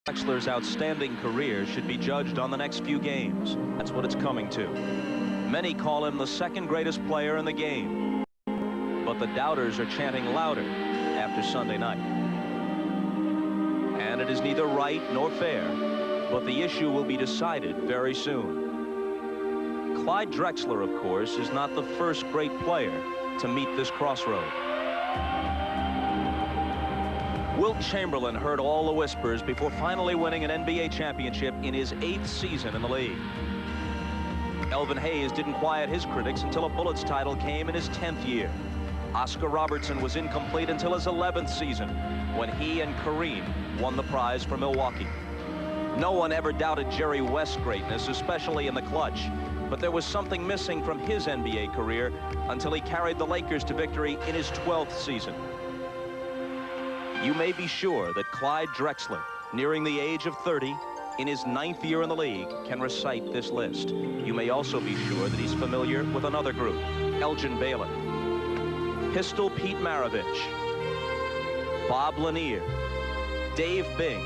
Drexler's outstanding career should be judged on the next few games. That's what it's coming to. Many call him the second greatest player in the game. But the doubters are chanting louder after Sunday night. And it is neither right nor fair, but the issue will be decided very soon. Clyde Drexler, of course, is not the first great player to meet this crossroad. Wilt Chamberlain heard all the whispers before finally winning an NBA championship in his 8th season in the league. Elvin Hayes didn't quiet his critics until a Bullets title came in his 10th year. Oscar Robertson was incomplete until his 11th season, when he and Kareem won the prize for Milwaukee. No one ever doubted Jerry West's greatness, especially in the clutch. But there was something missing from his NBA career until he carried the Lakers to victory in his 12th season. You may be sure that Clyde Drexler, nearing the age of 30, in his 9th year in the league, can recite this list. You may also be sure that he's familiar with another group, Elgin Baylor, Pistol Pete Maravich, Bob Lanier, Dave Bing,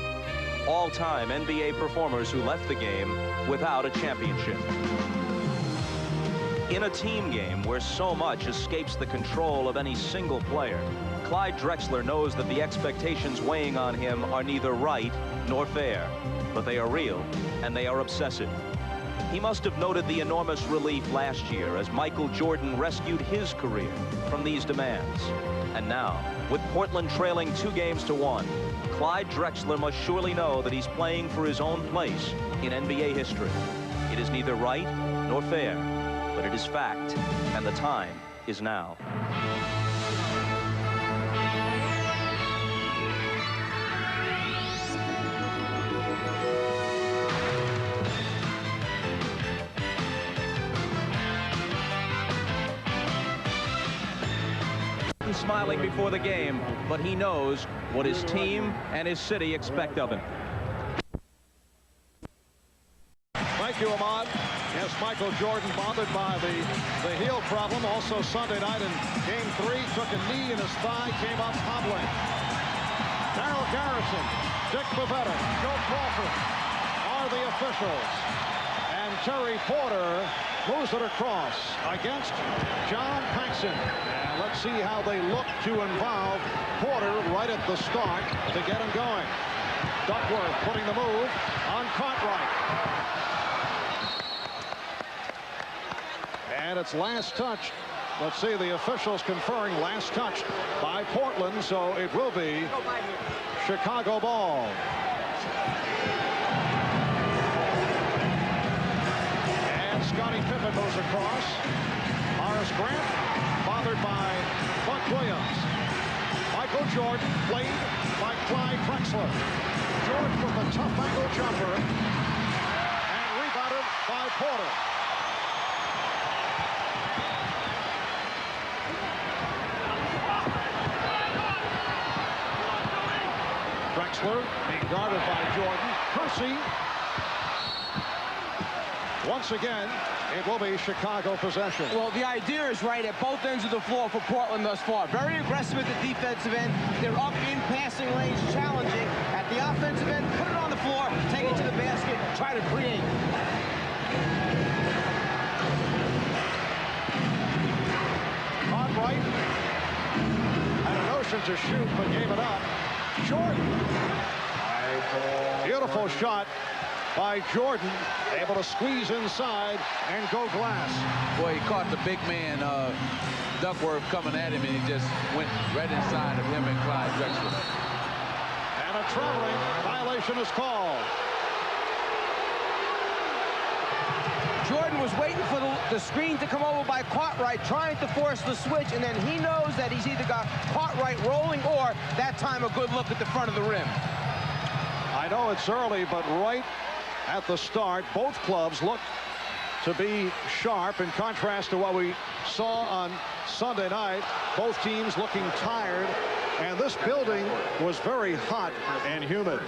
all-time NBA performers who left the game without a championship. In a team game where so much escapes the control of any single player, Clyde Drexler knows that the expectations weighing on him are neither right nor fair, but they are real and they are obsessive. He must have noted the enormous relief last year as Michael Jordan rescued his career from these demands. And now, with Portland trailing 2-1, Clyde Drexler must surely know that he's playing for his own place in NBA history. It is neither right nor fair, but it is fact, and the time is now. Smiling before the game, but he knows what his team and his city expect of him. Thank you, Ahmad. Yes, Michael Jordan bothered by the heel problem. Also Sunday night in Game 3, took a knee in his thigh, came up hobbling. Darrell Garrison, Dick Bavetta, Joe Crawford are the officials. And Terry Porter moves it across against John Paxson. And let's see how they look to involve Porter right at the start to get him going. Duckworth putting the move on Cartwright. And it's last touch. Let's see, the officials conferring last touch by Portland, so it will be Chicago ball. And Scottie Pippen moves across. Horace Grant bothered by Buck Williams. Michael Jordan played by Clyde Drexler. Jordan with a tough angle jumper and rebounded by Porter. Drexler being guarded by Jordan. Percy. Once again, it will be Chicago possession. Well, the idea is right at both ends of the floor for Portland thus far. Very aggressive at the defensive end. They're up in passing lanes, challenging. At the offensive end, put it on the floor, take it to the basket, try to create. Cartwright had a notion to shoot, but gave it up. Jordan. Beautiful shot by Jordan, able to squeeze inside and go glass. Boy, he caught the big man, Duckworth, coming at him, and he just went right inside of him and Clyde Drexler. And a traveling violation is called. Jordan was waiting for the screen to come over by Cartwright, trying to force the switch, and then he knows that he's either got Cartwright rolling or, that time, a good look at the front of the rim. I know it's early, but right at the start, both clubs look to be sharp in contrast to what we saw on Sunday night. Both teams looking tired, and this building was very hot and humid.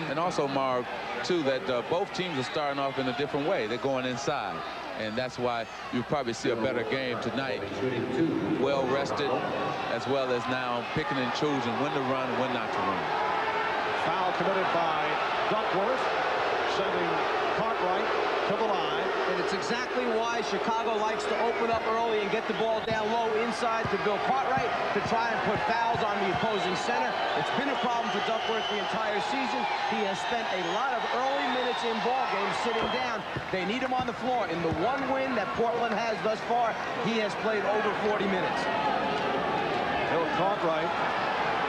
And also, Marv, too, that both teams are starting off in a different way. They're going inside, and that's why you probably see a better game tonight. Well rested, as well as now picking and choosing when to run and when not to run. Foul committed by Duckworth sending Cartwright to the line. And it's exactly why Chicago likes to open up early and get the ball down low inside to Bill Cartwright to try and put fouls on the opposing center. It's been a problem for Duckworth the entire season. He has spent a lot of early minutes in ball games sitting down. They need him on the floor. In the one win that Portland has thus far, he has played over 40 minutes. Bill Cartwright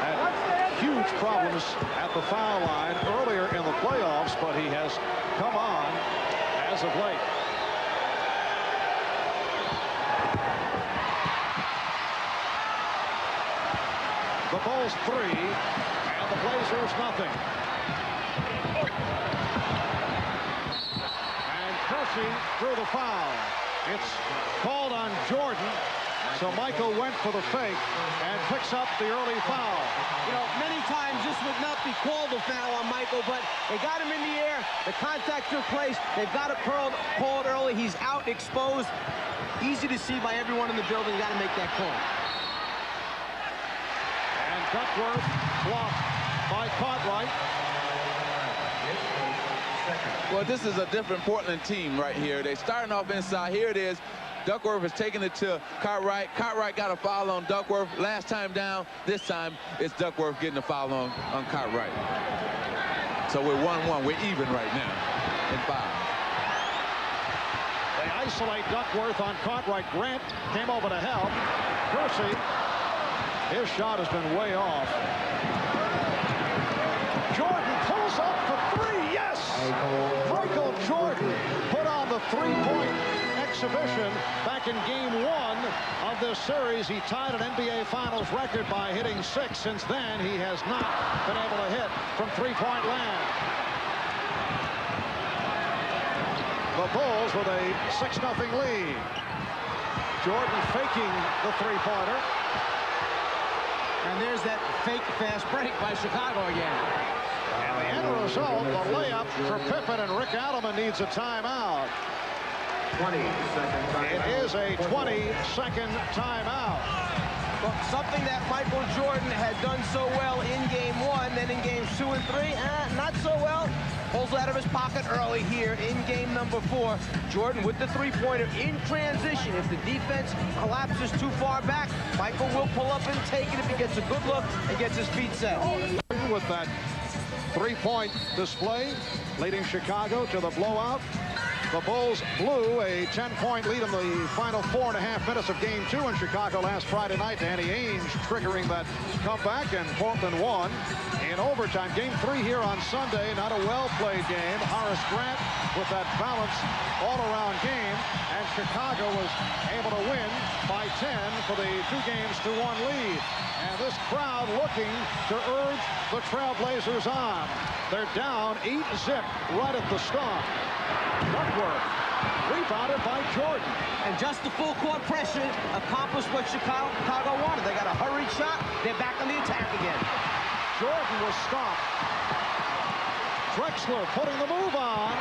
had huge problems at the foul line earlier in the playoffs, but he has come on as of late. The Bulls 3 and the Blazers nothing. And Kersey drew the foul. It's called on Jordan. So Michael went for the fake and picks up the early foul. You know, many times this would not be called a foul on Michael, but they got him in the air. The contact took place. They've got to call it early. He's out exposed. Easy to see by everyone in the building. Got to make that call. And Duckworth blocked by Cartwright. Well, this is a different Portland team right here. They're starting off inside. Here it is. Duckworth is taking it to Cartwright. Cartwright got a foul on Duckworth. Last time down, this time it's Duckworth getting a foul on Cartwright. So we're 1-1. We're even right now in 5. They isolate Duckworth on Cartwright. Grant came over to help. Kersey, his shot has been way off. Jordan pulls up for 3. Yes! Michael Jordan put on the 3-point exhibition back in game 1 of this series. He tied an NBA Finals record by hitting 6. Since then, he has not been able to hit from 3-point land. The Bulls with a 6-0 lead. Jordan faking the 3-pointer. And there's that fake fast break by Chicago again. And the end result, the layup for Pippen, and Rick Adelman needs a timeout. 20-second timeout. It is a 20-second timeout. Well, something that Michael Jordan had done so well in game 1, then in games 2 and 3, not so well. Pulls out of his pocket early here in game number 4. Jordan with the 3-pointer in transition. If the defense collapses too far back, Michael will pull up and take it if he gets a good look and gets his feet set. With that 3-point display, leading Chicago to the blowout. The Bulls blew a 10-point lead in the final 4.5 minutes of game 2 in Chicago last Friday night. Danny Ainge triggering that comeback, and Portland won in overtime. Game 3 here on Sunday, not a well-played game. Horace Grant with that balanced all-around game, and Chicago was able to win by 10 for the 2-1 lead. And this crowd looking to urge the Trailblazers on. They're down 8-zip right at the start. Duckworth rebounded by Jordan. And just the full court pressure accomplished what Chicago wanted. They got a hurried shot. They're back on the attack again. Jordan was stopped. Drexler putting the move on.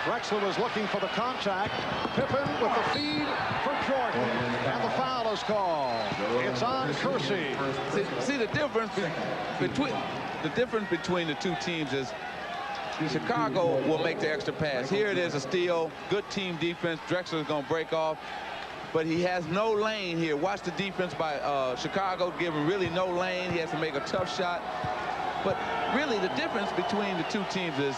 Drexler was looking for the contact. Pippen with the feed for Jordan. And the foul is called. It's on Kersey. See the difference between the two teams is Chicago will make the extra pass. Here it is, a steal. Good team defense. Drexler's going to break off. But he has no lane here. Watch the defense by Chicago, give him really no lane. He has to make a tough shot. But really, the difference between the two teams is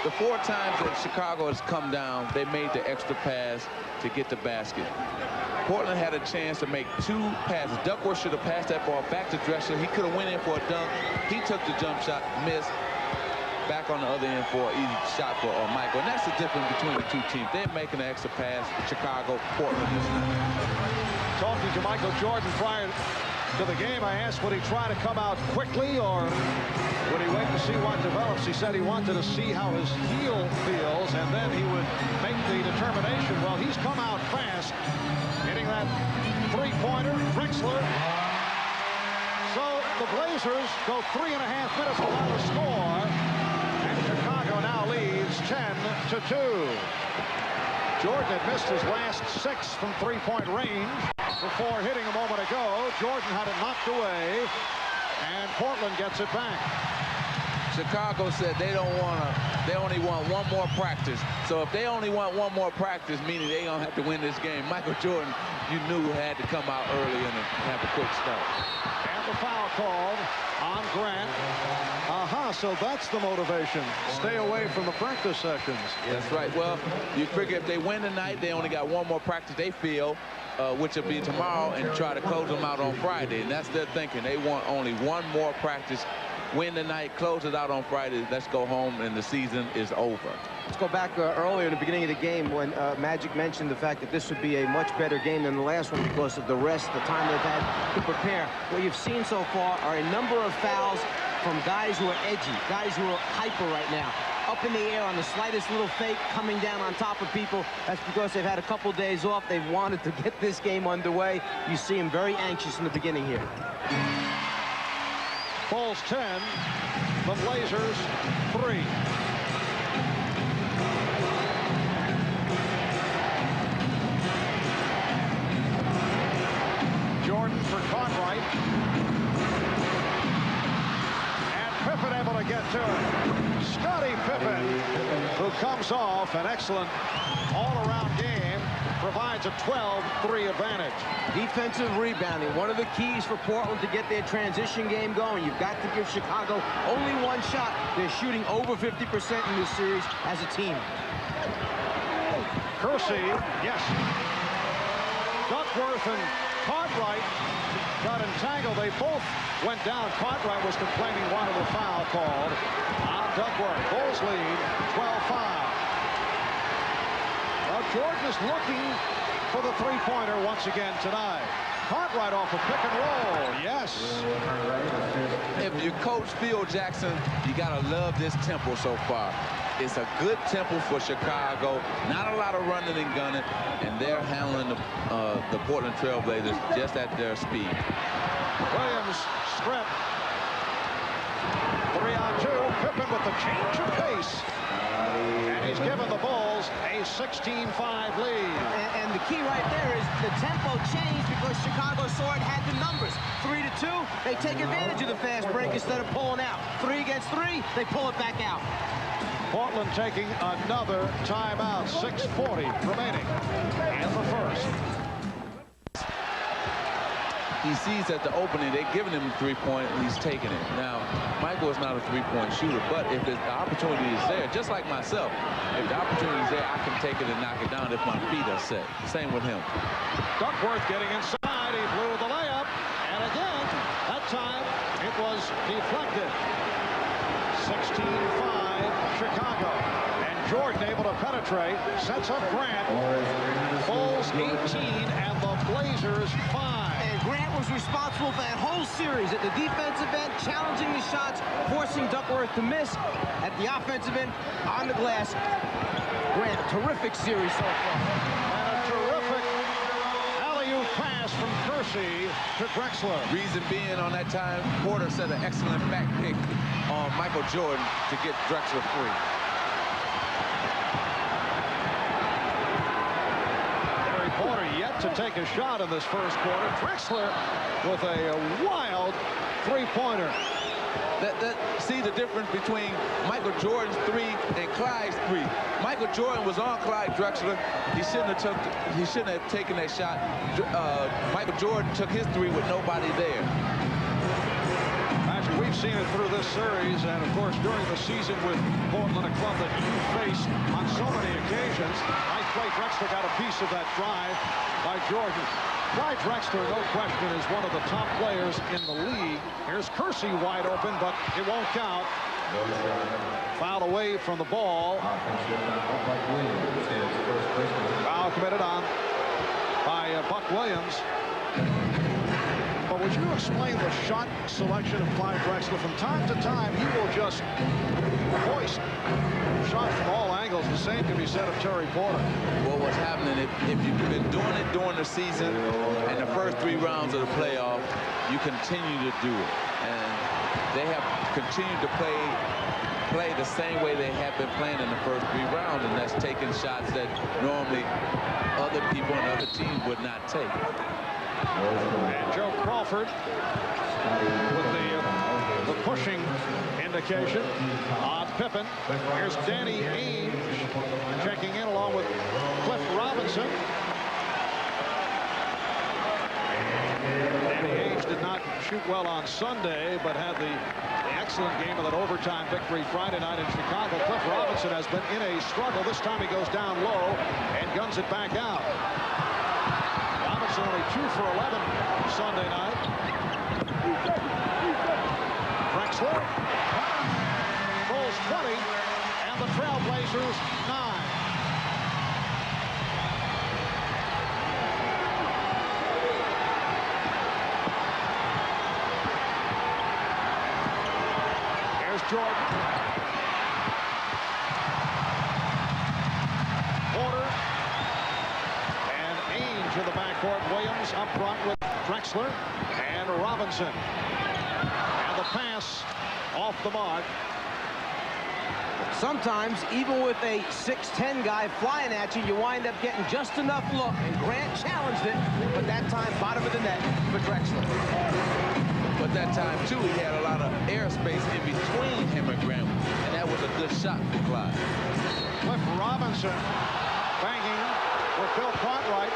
the 4 times that Chicago has come down, they made the extra pass to get the basket. Portland had a chance to make 2 passes. Duckworth should have passed that ball back to Drexler. He could have went in for a dunk. He took the jump shot, missed. Back on the other end for an easy shot for Michael. And that's the difference between the two teams. They're making an extra pass. Chicago, Portland is not. Talking to Michael Jordan prior to the game, I asked, would he try to come out quickly or would he wait to see what develops? He said he wanted to see how his heel feels, and then he would make the determination. Well, he's come out fast, hitting that 3-pointer. Drexler. So the Blazers go 3.5 minutes without a score. Chicago now leads 10-2. Jordan had missed his last 6 from 3-point range before hitting a moment ago. Jordan had it knocked away. And Portland gets it back. Chicago said they only want one more practice. So if they only want one more practice, meaning they don't have to win this game, Michael Jordan, you knew, had to come out early and have a quick start. And the foul called on Grant. So that's the motivation. Stay away from the practice sessions. That's right. Well, you figure if they win tonight, they only got one more practice, they feel, which will be tomorrow, and try to close them out on Friday. And that's their thinking. They want only one more practice. Win tonight, close it out on Friday. Let's go home, and the season is over. Let's go back earlier in the beginning of the game when Magic mentioned the fact that this would be a much better game than the last one because of the rest, the time they've had to prepare. What you've seen so far are a number of fouls from guys who are edgy, guys who are hyper right now. Up in the air on the slightest little fake, coming down on top of people. That's because they've had a couple days off. They've wanted to get this game underway. You see them very anxious in the beginning here. Bulls 10, the Blazers 3. Jordan for Cartwright. And Pippen able to get to it. Scottie Pippen, who comes off an excellent all-around game, provides a 12-3 advantage. Defensive rebounding, one of the keys for Portland to get their transition game going. You've got to give Chicago only one shot. They're shooting over 50% in this series as a team. Kersey, yes. Duckworth and Cartwright got entangled. They both went down. Cartwright was complaining, wanted a foul called on Duckworth. Bulls lead 12-5. Jordan is looking for the three-pointer once again tonight. Cartwright off a pick and roll. Yes. If you coach Phil Jackson, you got to love this tempo so far. It's a good tempo for Chicago. Not a lot of running and gunning, and they're handling the Portland Trail Blazers just at their speed. Williams strip. 3-on-2. Pippen with the change of pace. And he's given the Bulls a 16-5 lead. And the key right there is the tempo changed because Chicago saw it had the numbers. 3-2, they take advantage of the fast break instead of pulling out. 3 against 3, they pull it back out. Portland taking another timeout. 6:40 remaining in the first. He sees at the opening, they're giving him a three-point, and he's taking it. Now, Michael is not a three-point shooter, but if the opportunity is there, just like myself, if the opportunity is there, I can take it and knock it down if my feet are set. Same with him. Duckworth getting inside. He blew the layup. And again, that time, it was deflected. 16-5, Chicago. And Jordan able to penetrate. Sets up Grant. Bulls 18 and the Blazers 5. Grant was responsible for that whole series at the defensive end, challenging the shots, forcing Duckworth to miss. At the offensive end, on the glass, Grant, terrific series so far. And a terrific alley-oop pass from Kersey to Drexler. Reason being, on that time, Porter set an excellent back pick on Michael Jordan to get Drexler free. Porter yet to take a shot in this first quarter. Drexler with a wild three-pointer. See the difference between Michael Jordan's 3 and Clyde's 3. Michael Jordan was on Clyde Drexler. He shouldn't have taken that shot. Michael Jordan took his 3 with nobody there. Actually, we've seen it through this series, and of course during the season with Portland, a club that you faced on so many occasions. Nice play. Drexler got a piece of that drive by Jordan. Clyde Drexler, no question, is one of the top players in the league. Here's Kersey wide open, but it won't count. Foul away from the ball. Foul committed on by Buck Williams. But would you explain the shot selection of Clyde Drexler? From time to time, he will just hoist shots from all angles. The same can be said of Terry Porter. Well, what's happening, if you've been doing it during the season and the first 3 rounds of the playoff, you continue to do it. And they have continued to play the same way they have been playing in the first 3 rounds, and that's taking shots that normally other people and other teams would not take. And Joe Crawford with the the pushing indication on Pippen. Here's Danny Ainge checking in along with Cliff Robinson. Danny Ainge did not shoot well on Sunday, but had the excellent game of that overtime victory Friday night in Chicago. Cliff Robinson has been in a struggle. This time he goes down low and guns it back out. Robinson only 2 for 11 Sunday night. Drexler pulls 20, and the Trailblazers 9. Here's Jordan. Porter. And Ainge in the backcourt. Williams up front with Drexler and Robinson. And the pass off the mark. Sometimes, even with a 6'10" guy flying at you, you wind up getting just enough look, and Grant challenged it, but that time, bottom of the net for Drexler. But that time, too, he had a lot of airspace in between him and Grant, and that was a good shot for Clyde. Cliff Robinson banging with Bill Cartwright.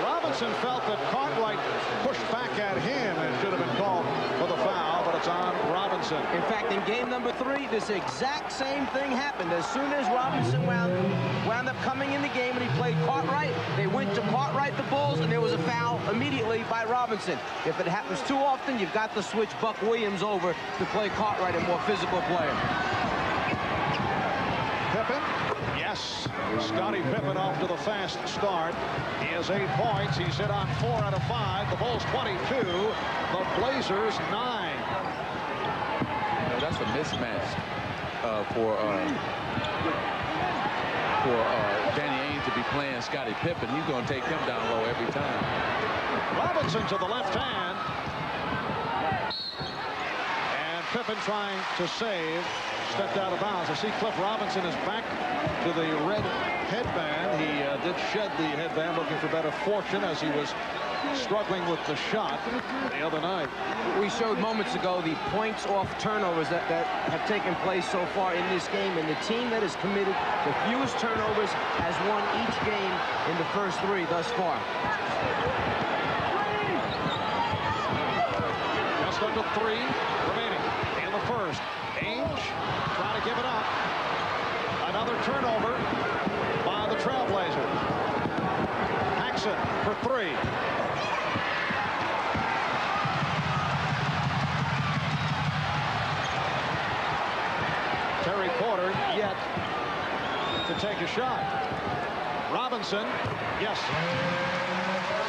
Robinson felt that Cartwright pushed back at him and should have been called for the foul, but it's on Robinson. In fact, in game number 3, this exact same thing happened. As soon as Robinson wound up coming in the game and he played Cartwright, they went to Cartwright, the Bulls, and there was a foul immediately by Robinson. If it happens too often, you've got to switch Buck Williams over to play Cartwright, a more physical player. Pippen, yes. Scottie Pippen off to the fast start. He has 8 points. He's hit on 4 out of 5. The Bulls 22. The Blazers 9. That's a mismatch for Danny Ainge to be playing Scottie Pippen. He's going to take him down low every time. Robinson to the left hand. And Pippen trying to save. Stepped out of bounds. I see Cliff Robinson is back to the red headband. He did shed the headband looking for better fortune as he was struggling with the shot the other night. We showed moments ago the points off turnovers that have taken place so far in this game, and the team that has committed the fewest turnovers has won each game in the first 3 thus far. Just under 3 remaining in the first. Ainge trying to give it up. Another turnover by the Trailblazers. Paxson for 3. Terry Porter yet to take a shot. Robinson, yes.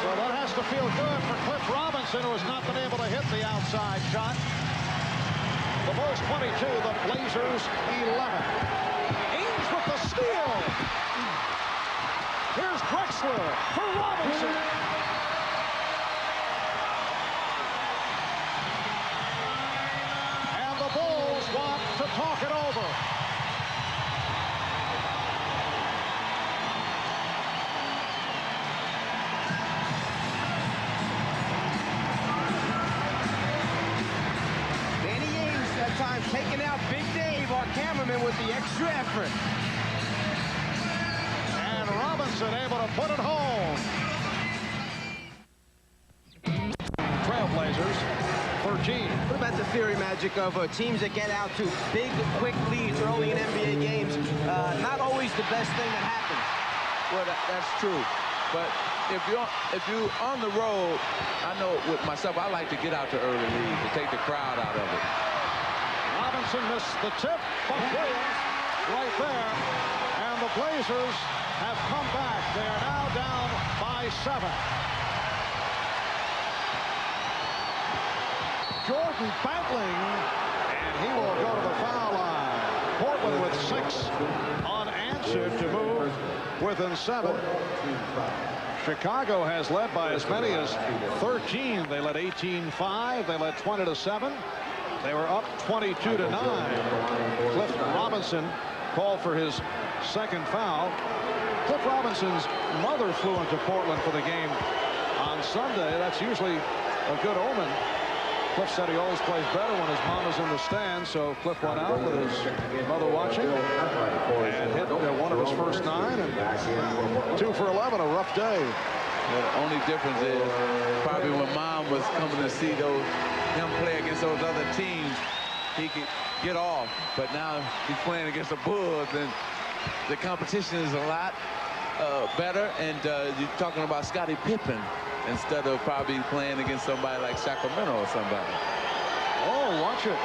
So that has to feel good for Cliff Robinson, who has not been able to hit the outside shot. The Bulls 22, the Blazers 11. Ainge with the steal. Here's Drexler for Robinson. And the Bulls want to talk it over. Time taking out Big Dave, our cameraman, with the extra effort. And Robinson able to put it home. Trailblazers 13. What about the theory, Magic, of teams that get out to big, quick leads early in NBA games? Not always the best thing that happens. Well, that's true. But if you're on the road, I know with myself, I like to get out to early leads to take the crowd out of it. Robinson missed the tip, but Williams right there. And the Blazers have come back. They are now down by 7. Jordan battling, and he will go to the foul line. Portland with 6 unanswered to move within 7. Chicago has led by as many as 13. They led 18-5. They led 20-7. They were up 22-9. Cliff Robinson called for his second foul. Cliff Robinson's mother flew into Portland for the game on Sunday. That's usually a good omen. Cliff said he always plays better when his mom is in the stand, so Cliff went out with his mother watching and hit one of his first 9 and 2 for 11. A rough day. The only difference is probably when Mom was coming to see him play against those other teams, he could get off. But now he's playing against the Bulls, and the competition is a lot better. And you're talking about Scottie Pippen instead of probably playing against somebody like Sacramento or somebody. Oh, watch it.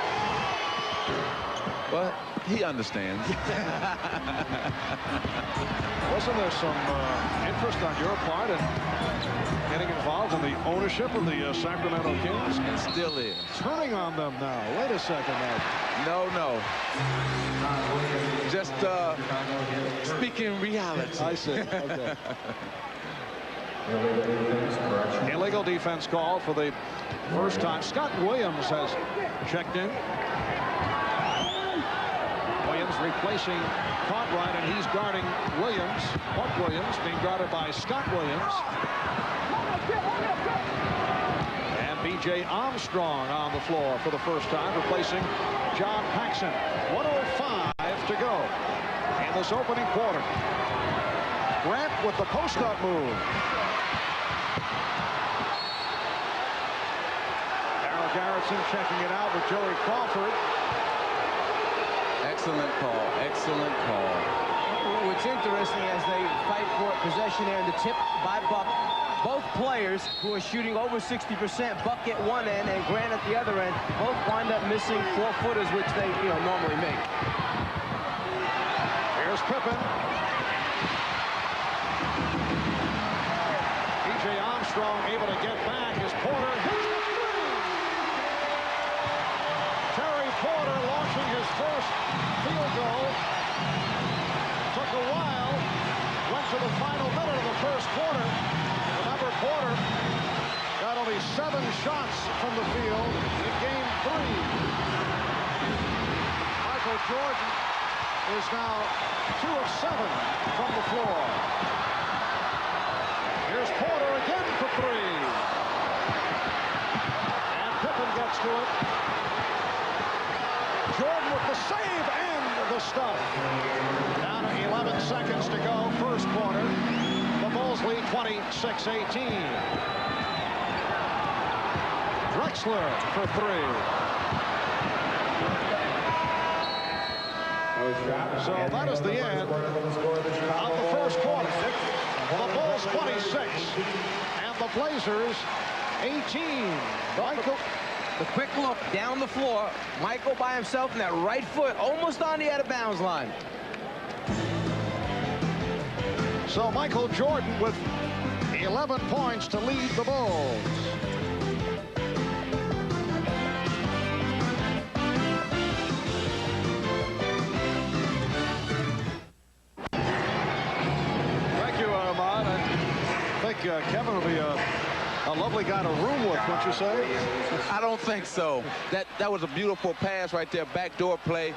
Well, he understands. Wasn't there some interest on your part in getting involved in the ownership of the Sacramento Kings? And still is. Turning on them now. Wait a second now. No. Just speaking reality. I see. Okay. Illegal defense call for the first time. Scott Williams has checked in. Williams replacing Cartwright, and he's guarding Williams. Buck Williams being guarded by Scott Williams. And B.J. Armstrong on the floor for the first time, replacing John Paxson. 1:05 to go in this opening quarter. Grant with the post-up move. Darryl Garrison checking it out with Joey Crawford. Excellent call. Excellent call. What's interesting as they fight for possession there in the tip by Buck, both players who are shooting over 60%, Buck at one end and Grant at the other end, both wind up missing 4-footers, which they normally make. Here's Pippen. B.J. Armstrong able to get back as Porter hits the three. Terry Porter launching his first field goal. Took a while. Went to the final minute of the first quarter. Remember, Porter got only 7 shots from the field in game 3. Michael Jordan is now 2 of 7 from the floor. Here's Porter again for 3. And Pippen gets to it. Jordan with the save and the stuff. Down to 11 seconds to go, first quarter. The Bulls lead 26-18. Drexler for 3. So that is the end of the first quarter. The Bulls 26 and the Blazers 18. Michael. The quick look down the floor. Michael by himself in that right foot, almost on the out-of-bounds line. So Michael Jordan with 11 points to lead the Bulls. Thank you, Ahmad. I think Kevin will be a lovely guy to room with, don't you say? I don't think so. That was a beautiful pass right there. Backdoor play.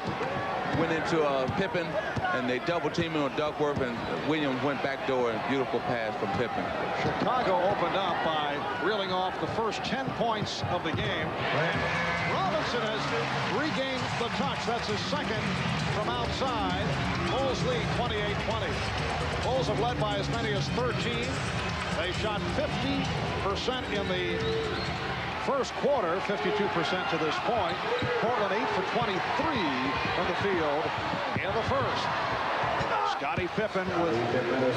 Went into Pippen, and they double-teamed him with Duckworth, and Williams went backdoor, and beautiful pass from Pippen. Chicago opened up by reeling off the first 10 points of the game. Robinson has regained the touch. That's his second from outside. Bulls lead 28-20. Bulls have led by as many as 13. They shot 50% in the first quarter, 52% to this point. Portland 8 for 23 from the field in the first. Scottie Pippen with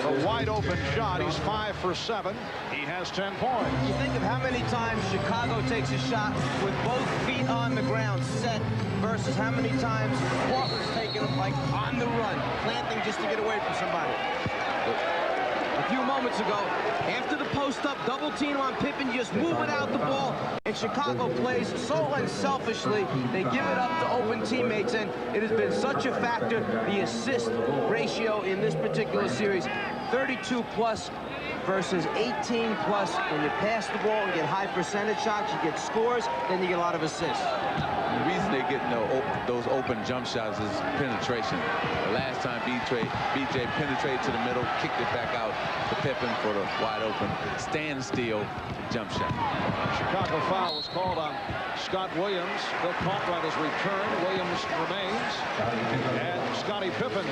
a wide open shot. He's 5 for 7. He has 10 points. You think of how many times Chicago takes a shot with both feet on the ground set versus how many times Portland's taking them like on the run, planting just to get away from somebody. A few moments ago, after the post-up double team on Pippen, just move without the ball, and Chicago plays so unselfishly. They give it up to open teammates, and it has been such a factor. The assist ratio in this particular series, 32+ versus 18+. When you pass the ball and get high percentage shots, you get scores, then you get a lot of assists. The reason they're getting those open jump shots is penetration. The last time BJ penetrated to the middle, kicked it back out to Pippen for the wide open standstill jump shot. Chicago foul was called on Scott Williams. Bill Cartwright has returned. Williams remains. And Scottie Pippen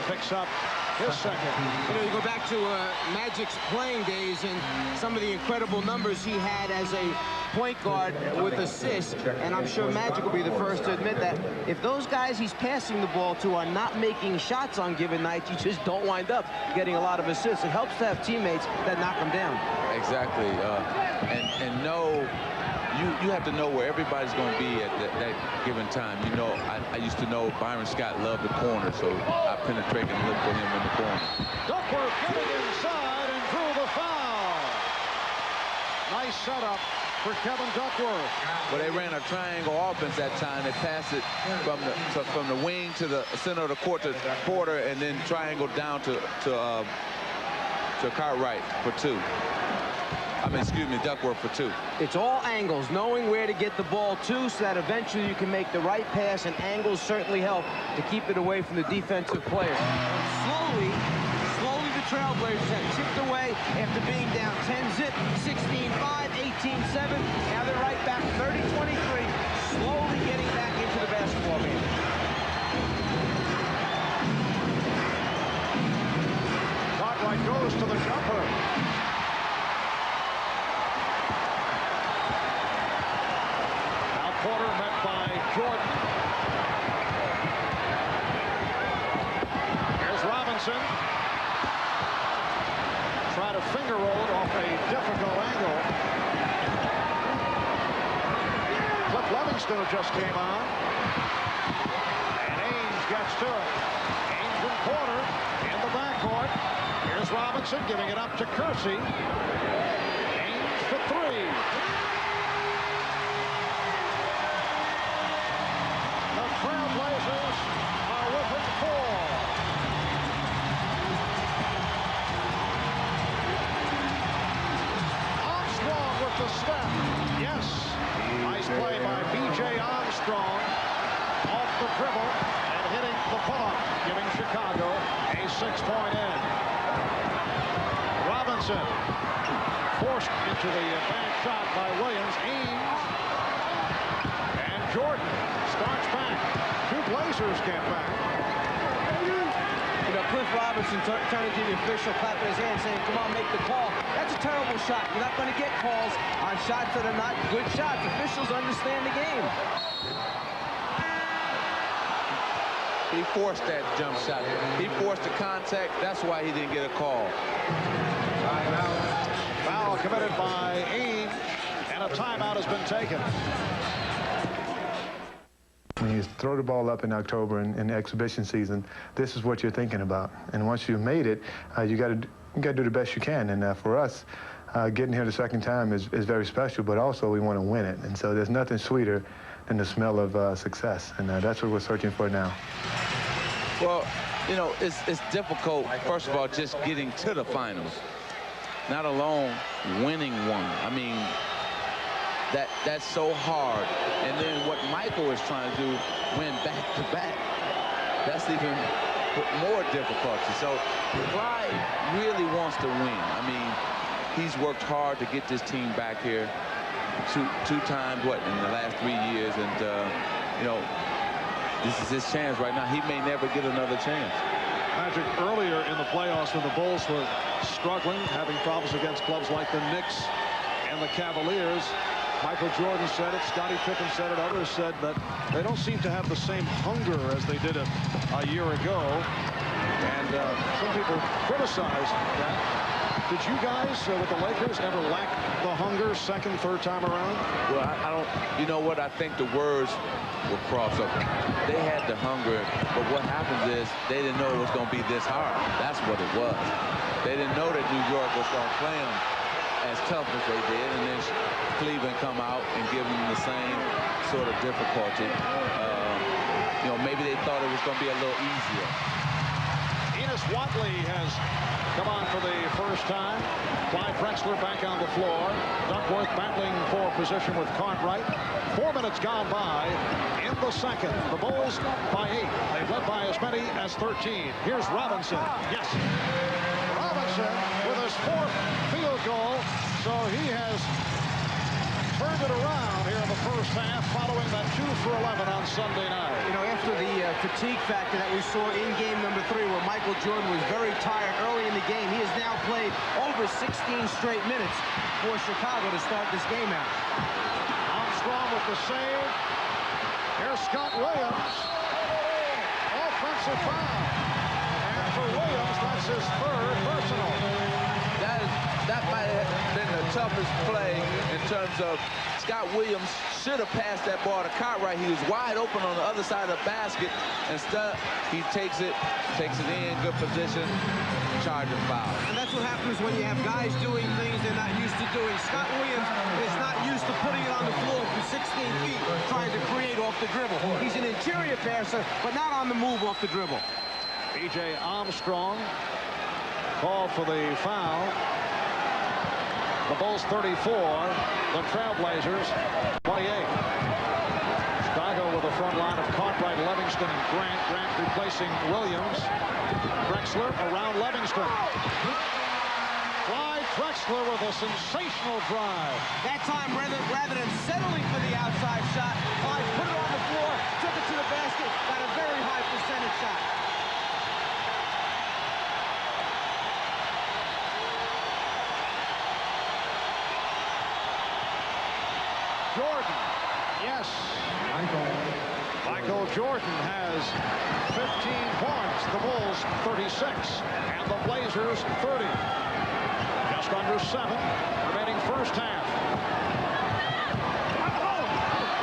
picks up his second. You know, you go back to Magic's playing days and some of the incredible numbers he had as a point guard with assists, and I'm sure Magic will be the first to admit that if those guys he's passing the ball to are not making shots on given nights, you just don't wind up getting a lot of assists. It helps to have teammates that knock them down. Exactly, and know you have to know where everybody's going to be at that given time. You know, I used to know Byron Scott loved the corner, so I penetrate and look for him in the corner. Duckworth getting inside and drew the foul. Nice setup for Kevin Duckworth. Well, they ran a triangle offense that time. They passed it from the wing to the center of the court to Porter, and then triangle down to Cartwright for two. I mean, excuse me, Duckworth for two. It's all angles, knowing where to get the ball to so that eventually you can make the right pass, and angles certainly help to keep it away from the defensive player. Slowly the Trailblazers have chipped away after being down 10-zip, 16-5, 18-7. Now they're right back 30-23, slowly getting back into the basketball game. Cartwright goes to the jumper. Now Porter met by Jordan. Here's Robinson. Try to finger roll it off a difficult angle. Cliff Livingston just came on. And Ames gets to it. Ames and Porter in the backcourt. Here's Robinson giving it up to Kersey. Ames for three. The Trailblazers are within four. Armstrong with the step. Yes. Nice play by B.J. Armstrong. Off the dribble and hitting the pull-up, giving Chicago a 6-point edge. Robinson forced into the bad shot by Williams. Ames and Jordan starts back. Two Blazers get back. You know, Cliff Robinson turning to the official, clapping his hand, saying, come on, make the call. That's a terrible shot. You're not going to get calls on shots that are not good shots. Officials understand the game. He forced that jump shot. He forced the contact. That's why he didn't get a call. Foul committed by Ames, and a timeout has been taken. When you throw the ball up in October in the exhibition season, this is what you're thinking about. And once you've made it, you got to do the best you can. And for us, getting here the second time is very special, but also we want to win it. And so there's nothing sweeter than the smell of success. And that's what we're searching for now. Well, you know, it's difficult, first of all, just getting to the finals, not alone winning one. I mean, that's so hard. And then what Michael is trying to do, win back-to-back, that's even more difficulty. So Clyde really wants to win. I mean, he's worked hard to get this team back here two times, in the last 3 years. And, you know, this is his chance right now. He may never get another chance. Magic earlier in the playoffs when the Bulls were struggling, having problems against clubs like the Knicks and the Cavaliers. Michael Jordan said it, Scottie Pippen said it, others said that they don't seem to have the same hunger as they did a year ago. And some people criticized that. Did you guys, with the Lakers, ever lack the hunger second, third time around? Well, I don't, you know what, I think the words were crossed up. They had the hunger, but what happens is they didn't know it was going to be this hard. That's what it was. They didn't know that New York was going to play them as tough as they did, and then Cleveland come out and give them the same sort of difficulty. You know, maybe they thought it was going to be a little easier. Enos Watley has come on for the first time. Clyde Drexler back on the floor. Duckworth battling for position with Cartwright. 4 minutes gone by in the second. The Bulls by 8. They've led by as many as 13. Here's Robinson. Yes. Robinson with his 4th field goal. So he has turned it around here in the first half following that 2 for 11 on Sunday night. You know, after the fatigue factor that we saw in game number 3 where Michael Jordan was very tired early in the game, he has now played over 16 straight minutes for Chicago to start this game out. Armstrong with the save. Here's Scott Williams. Offensive foul. And for Williams, that's his 3rd personal. That might have been the toughest play in terms of Scott Williams should have passed that ball to Cartwright. He was wide open on the other side of the basket. Instead, he takes it in, good position, charging foul. And that's what happens when you have guys doing things they're not used to doing. Scott Williams is not used to putting it on the floor from 16 feet, trying to create off the dribble. He's an interior passer, but not on the move off the dribble. B.J. Armstrong called for the foul. The Bulls 34, the Trailblazers 28. Chicago with a front line of Cartwright, Livingston, and Grant. Grant replacing Williams. Drexler around Livingston. Clyde Drexler with a sensational drive. That time, rather than settling for the outside shot, Clyde put it on the floor, took it to the basket, got a very high percentage shot. Jordan, yes. Michael Jordan has 15 points. The Bulls 36, and the Blazers 30. Just under 7 remaining first half.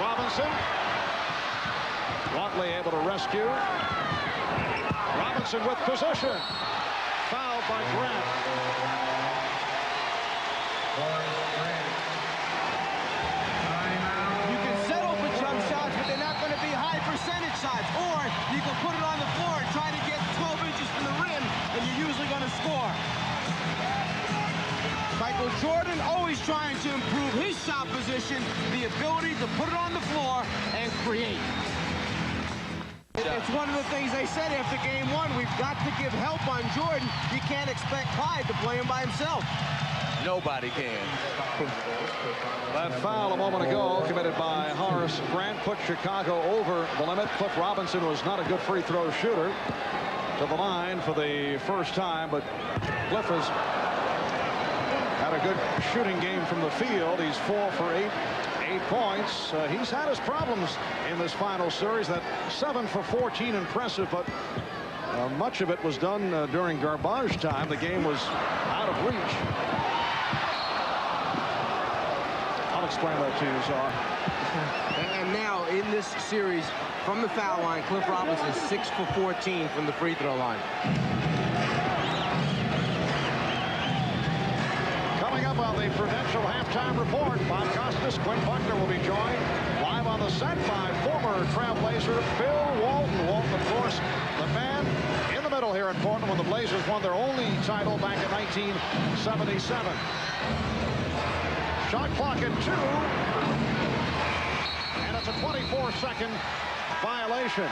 Robinson. Watley able to rescue. Robinson with position. Fouled by Grant. Percentage shots, or you can put it on the floor and try to get 12 inches from the rim, and you're usually going to score. Michael Jordan always trying to improve his shot position, the ability to put it on the floor and create. It's one of the things they said after game 1. We've got to give help on Jordan. You can't expect Clyde to play him by himself. Nobody can. That foul a moment ago committed by Horace Grant put Chicago over the limit. Cliff Robinson was not a good free throw shooter. To the line for the first time, but Cliff has had a good shooting game from the field. He's 4 for 8 points. He's had his problems in this final series. That 7 for 14 impressive, but much of it was done during garbage time. The game was out of reach. I'll explain that to you, Czar. And now in this series from the foul line, Cliff Robinson 6 for 14 from the free throw line. Coming up on the Prudential halftime report, Bob Costas, Quinn Buckner will be joined live on the set by former Trailblazer Bill Walton. Walton, of course, the man in the middle here in Portland when the Blazers won their only title back in 1977. Shot clock at 2. And it's a 24-second violation.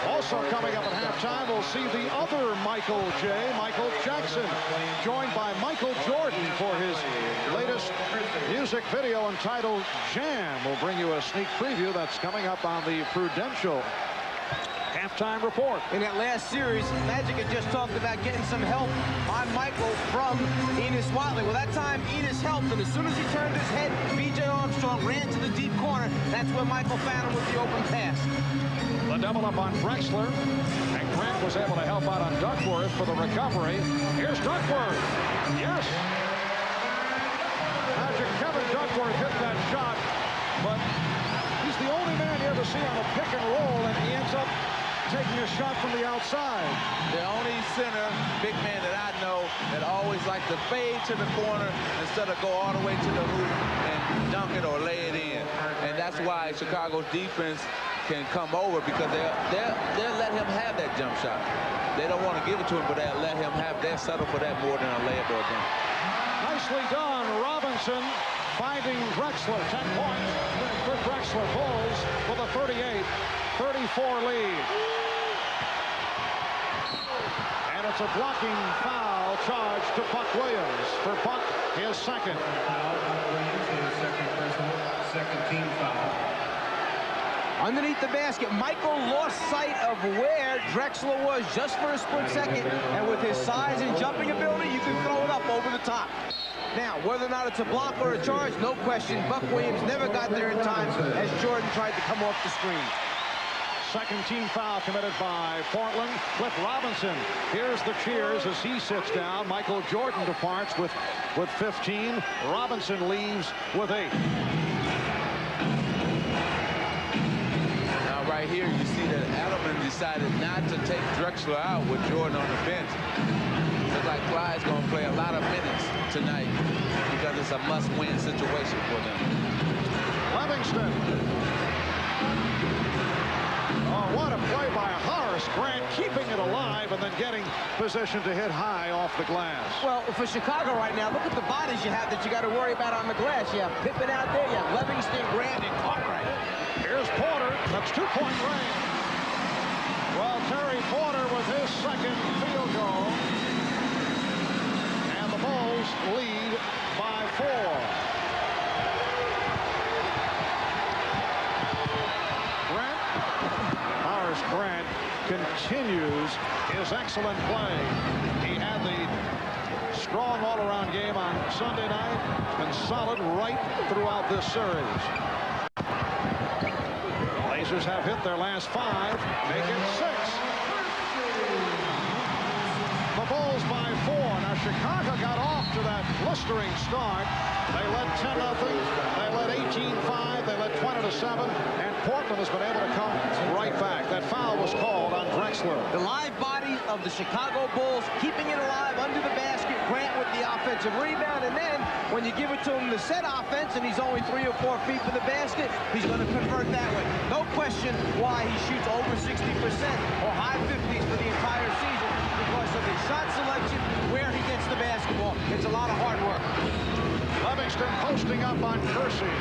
Also coming up at halftime, we'll see the other Michael Jackson, joined by Michael Jordan for his latest music video entitled Jam. We'll bring you a sneak preview that's coming up on the Prudential halftime report. In that last series, Magic had just talked about getting some help on Michael from Enos Watley. Well, that time Enos helped, and as soon as he turned his head, B.J. Armstrong ran to the deep corner. That's where Michael found him with the open pass. The double up on Drexler, and Grant was able to help out on Duckworth for the recovery. Here's Duckworth. Yes. Magic Kevin Duckworth hit that shot, but he's the only man you ever see on a pick and roll, and he ends up taking a shot from the outside. The only center, big man that I know that always like to fade to the corner instead of go all the way to the hoop and dunk it or lay it in. And that's why Chicago's defense can come over, because they'll let him have that jump shot. They don't want to give it to him, but they'll let him have, they'll settle for that more than a layup or a dunk. Nicely done. Robinson finding Drexler. 10 points for Drexler. Bulls with a 38-34 lead. And it's a blocking foul charge to Buck Williams. For Buck, his second. Second team foul. Underneath the basket, Michael lost sight of where Drexler was just for a split second. And with his size and jumping ability, you can throw it up over the top. Now, whether or not it's a block or a charge, no question. Buck Williams never got there in time as Jordan tried to come off the screen. Second team foul committed by Portland. Cliff Robinson. Here's the cheers as he sits down. Michael Jordan departs with 15. Robinson leaves with 8. Now right here you see that Adelman decided not to take Drexler out with Jordan on the bench. Looks like Clyde's going to play a lot of minutes tonight because it's a must-win situation for them. Livingston. Oh, what a play by Horace Grant, keeping it alive and then getting position to hit high off the glass. Well, for Chicago right now, look at the bodies you have that you got to worry about on the glass. You have Pippen out there, you have Livingston, Grant, and Cartwright. Here's Porter. That's 2-point range. Well, Terry Porter with his second field goal. And the Bulls lead by 4. Grant continues his excellent play. He had the strong all-around game on Sunday night. It's been solid right throughout this series. Blazers have hit their last 5, make it 6. The Bulls by 4. Now Chicago got off to that blistering start. They led 10-0. They led 18-5. They led 20-7. And Portland has been able to come right back. That foul was called on Drexler. The live body of the Chicago Bulls, keeping it alive under the basket. Grant with the offensive rebound. And then when you give it to him the set offense and he's only 3 or 4 feet from the basket, he's going to convert that way. No question why he shoots over 60% or high 50s for the entire season, because of his shot selection, where he gets the basketball. It's a lot of hard work. Livingston posting up on Kersey.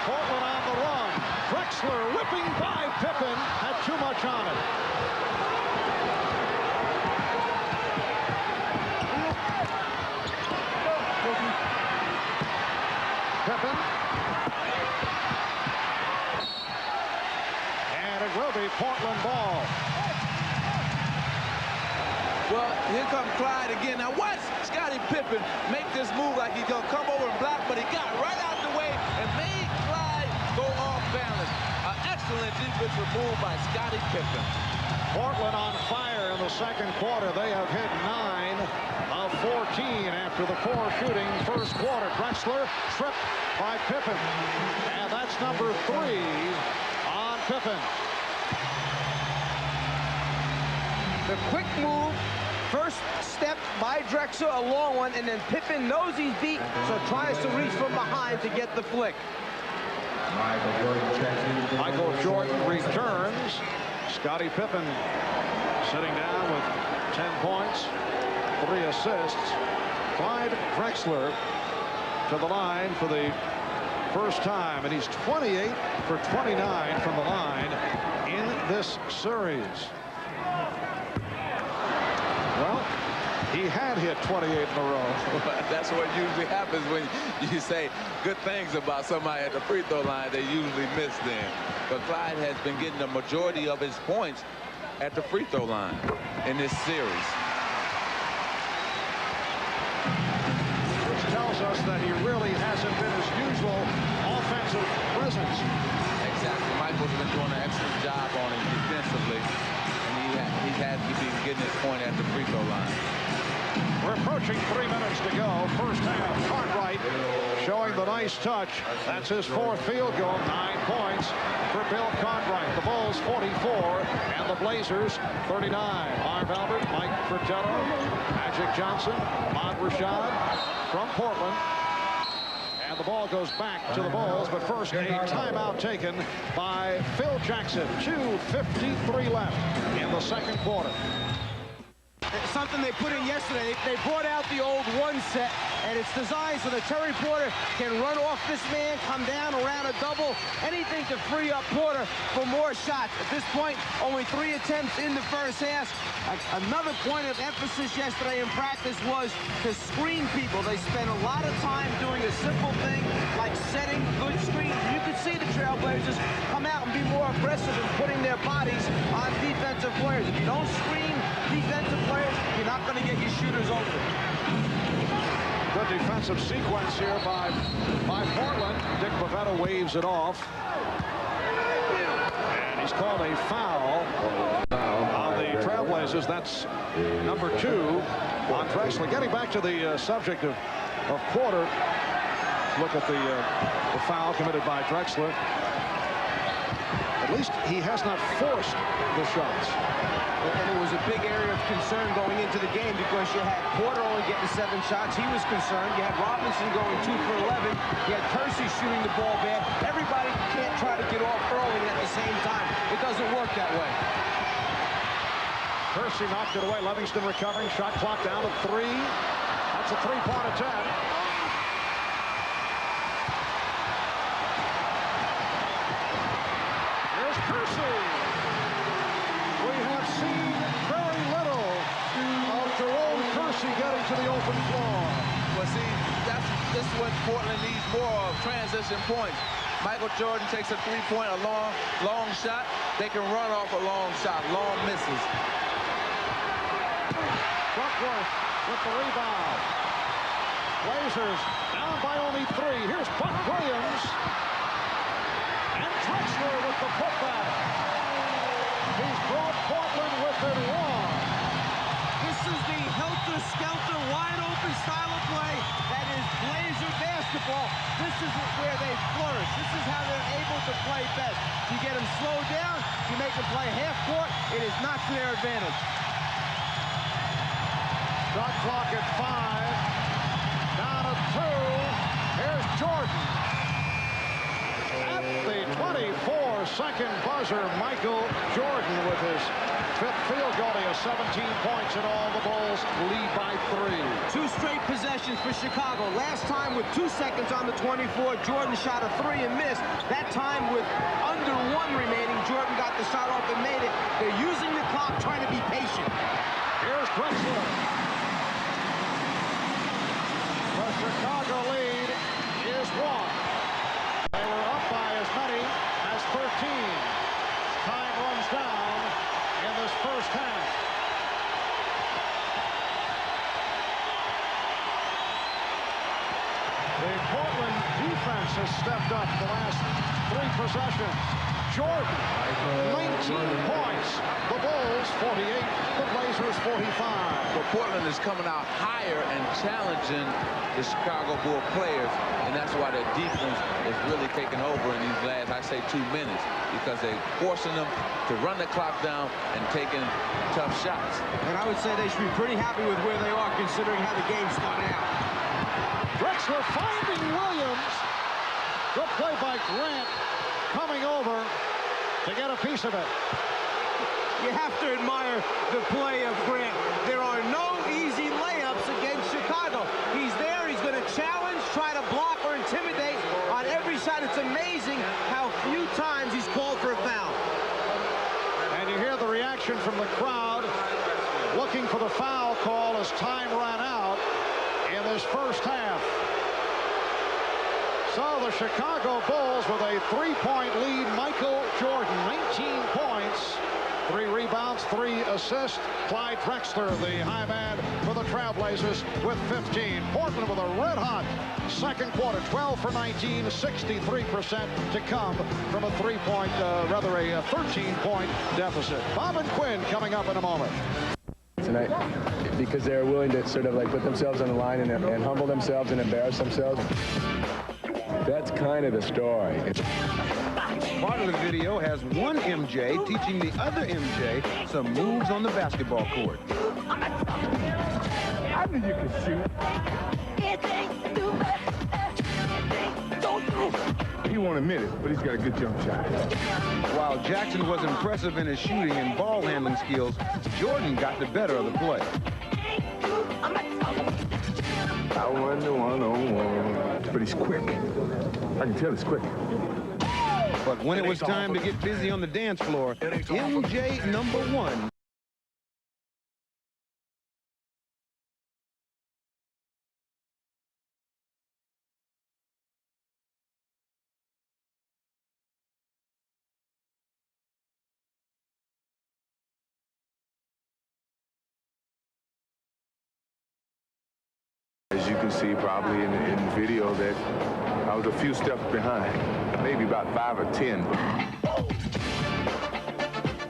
Portland on the run. Drexler whipping by Pippen. Had too much on it. Pippen. And it will be Portland ball. Well, here comes Clyde again. Now watch Scottie Pippen make this move like he's going to come over and block, but he got right out the way and made Clyde go off balance. An excellent defensive move by Scottie Pippen. Portland on fire in the second quarter. They have hit 9 of 14 after the poor shooting first quarter. Drexler tripped by Pippen. And that's number 3 on Pippen. The quick move. First step by Drexler, a long one, and then Pippen knows he's beat, so tries to reach from behind to get the flick. Michael Jordan returns. Scottie Pippen sitting down with 10 points, 3 assists. Clyde Drexler to the line for the first time, and he's 28 for 29 from the line in this series. Well, he had hit 28 in a row. That's what usually happens when you say good things about somebody at the free throw line. They usually miss them. But Clyde has been getting the majority of his points at the free throw line in this series. Which tells us that he really hasn't been his usual offensive presence. Exactly. Michael's been doing an excellent job on him defensively. He's had to be getting his point at the free throw line. We're approaching 3 minutes to go. First half, Cartwright showing the nice touch. That's his 4th field goal. 9 points for Bill Cartwright. The Bulls 44 and the Blazers 39. Marv Albert, Mike Fratello, Magic Johnson, Ahmad Rashad from Portland. And the ball goes back to the Bulls, but first a timeout taken by Phil Jackson. 2:53 left in the second quarter. Something they put in yesterday, they brought out the old 1 set and it's designed so that Terry Porter can run off this man, come down around a double, anything to free up Porter for more shots. At this point, only 3 attempts in the first half. Another point of emphasis yesterday in practice was to screen people. They spent a lot of time doing a simple thing like setting good screens. You could see the Trailblazers come out and be more aggressive in putting their bodies on defensive players. If you don't screen defensive players, you're not going to get your shooters open. Good defensive sequence here by Portland. Dick Bavetta waves it off. And he's called a foul on the Trailblazers. That's number 2 on Drexler. Getting back to the subject of Porter, look at the foul committed by Drexler. At least he has not forced the shots. And it was a big area of concern going into the game because you had Porter only getting 7 shots. He was concerned. You had Robinson going 2 for 11. You had Kersey shooting the ball bad. Everybody can't try to get off early at the same time. It doesn't work that way. Kersey knocked it away. Livingston recovering. Shot clock down to 3. That's a 3-point attempt. Here's Kersey. We have seen very little of Jerome Kersey getting to the open floor. Well, see, this is what Portland needs more of, transition points. Michael Jordan takes a 3-point, a long shot. They can run off a long shot, long misses. Duckworth with the rebound. Blazers down by only 3. Here's Buck Williams. And Drexler with the putback. He's brought Portland within 1. This is the helter-skelter, wide-open style of play that is Blazer basketball. This is where they flourish. This is how they're able to play best. You get them slowed down, you make them play half court, it is not to their advantage. Shot clock at 5. Down to 2. Here's Jordan. At the 24-second buzzer, Michael Jordan with his 5th field goal. He has 17 points, and all the Bulls lead by 3. 2 straight possessions for Chicago. Last time with 2 seconds on the 24, Jordan shot a 3 and missed. That time with under 1 remaining, Jordan got the shot off and made it. They're using the clock, trying to be patient. Here's Drexler. The Chicago lead is 1. They were up by as many as 13. Time runs down in this first half. The Portland defense has stepped up the last 3 possessions. Jordan, 19 points. The Bulls, 48. The Blazers, 45. But Portland is coming out higher and challenging the Chicago Bull players, and that's why their defense is really taking over in these last, I say, 2 minutes, because they're forcing them to run the clock down and taking tough shots. And I would say they should be pretty happy with where they are, considering how the game started out. Drexler finding Williams. Good play by Grant, coming over to get a piece of it. You have to admire the play of Grant. There are no easy layups against Chicago. He's there, he's going to challenge, try to block or intimidate on every shot. It's amazing how few times he's called for a foul. And you hear the reaction from the crowd looking for the foul call as time ran out in this first half. So the Chicago Bulls with a 3-point lead. Michael Jordan, 19 points, 3 rebounds, 3 assists. Clyde Drexler, the high man for the Trailblazers, with 15. Portland with a red-hot second quarter, 12 for 19, 63% to come from a 3-point, rather a 13-point deficit. Bob and Quinn coming up in a moment. Tonight, because they're willing to sort of like put themselves on the line and humble themselves and embarrass themselves. That's kind of the story. Part of the video has one MJ teaching the other MJ some moves on the basketball court. I knew you could shoot. He won't admit it, but he's got a good jump shot. While Jackson was impressive in his shooting and ball handling skills, Jordan got the better of the play. I wonder one-on-one. But he's quick. I can tell he's quick. But when it was time to get busy on the dance floor, MJ #1. As you can see probably in the video that I was a few steps behind, maybe about 5 or 10.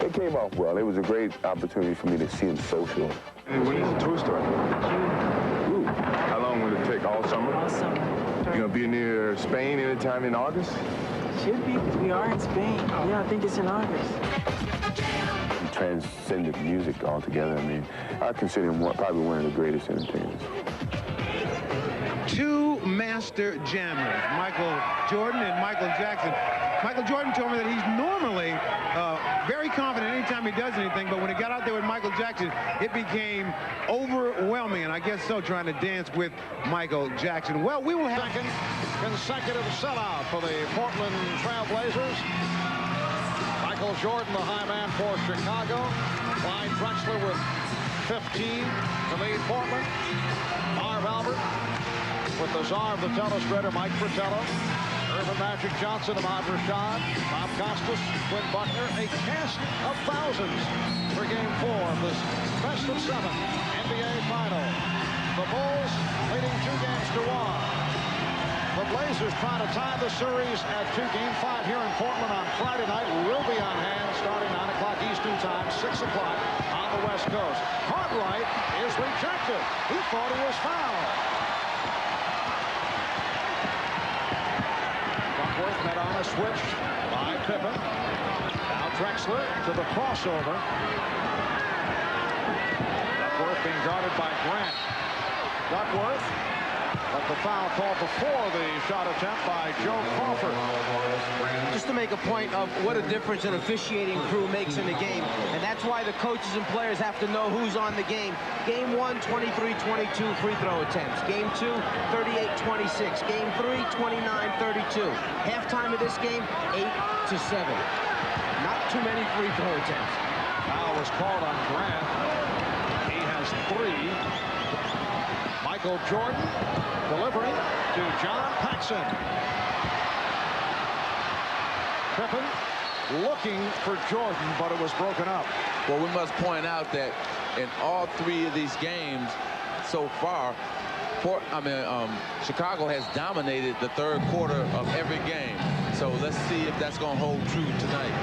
It came off well. It was a great opportunity for me to see him social. And when is the tour starting? Ooh. How long will it take? All summer? All summer. You're going to be near Spain anytime in August? Should be, because we are in Spain. Yeah, I think it's in August. He transcended music altogether. I mean, I consider him probably one of the greatest entertainers. Two master jammers, Michael Jordan and Michael Jackson. Michael Jordan told me that he's normally very confident anytime he does anything, but when he got out there with Michael Jackson, it became overwhelming, and I guess so, trying to dance with Michael Jackson. Well, we will have second consecutive sellout for the Portland Trail Blazers. Michael Jordan, the high man for Chicago. Clyde Drexler with 15 to lead Portland. Marv Albert with the czar of the telestrator, Mike Fratello. Irvin Magic Johnson, Ahmad Rashad, Bob Costas, Quinn Buckner. A cast of thousands for Game 4 of this best of 7 NBA Final. The Bulls leading 2-1. The Blazers trying to tie the series at 2. Game 5 here in Portland on Friday night will be on hand starting 9 o'clock Eastern Time, 6 o'clock on the West Coast. Cartwright is rejected. He thought he was fouled. Duckworth met on a switch by Pippen. Now Drexler to the crossover. Duckworth being guarded by Grant. Duckworth got the foul call before the shot attempt by Joe Crawford. Just to make a point of what a difference an officiating crew makes in the game, and that's why the coaches and players have to know who's on the game. Game 1, 23-22 free throw attempts. Game 2, 38-26. Game 3, 29-32. Halftime of this game, 8-7. Not too many free throw attempts. Foul was called on Grant. He has 3. Michael Jordan delivering to John Paxson. Pippen looking for Jordan, but it was broken up. Well, we must point out that in all 3 of these games so far, Chicago has dominated the third quarter of every game. So let's see if that's going to hold true tonight.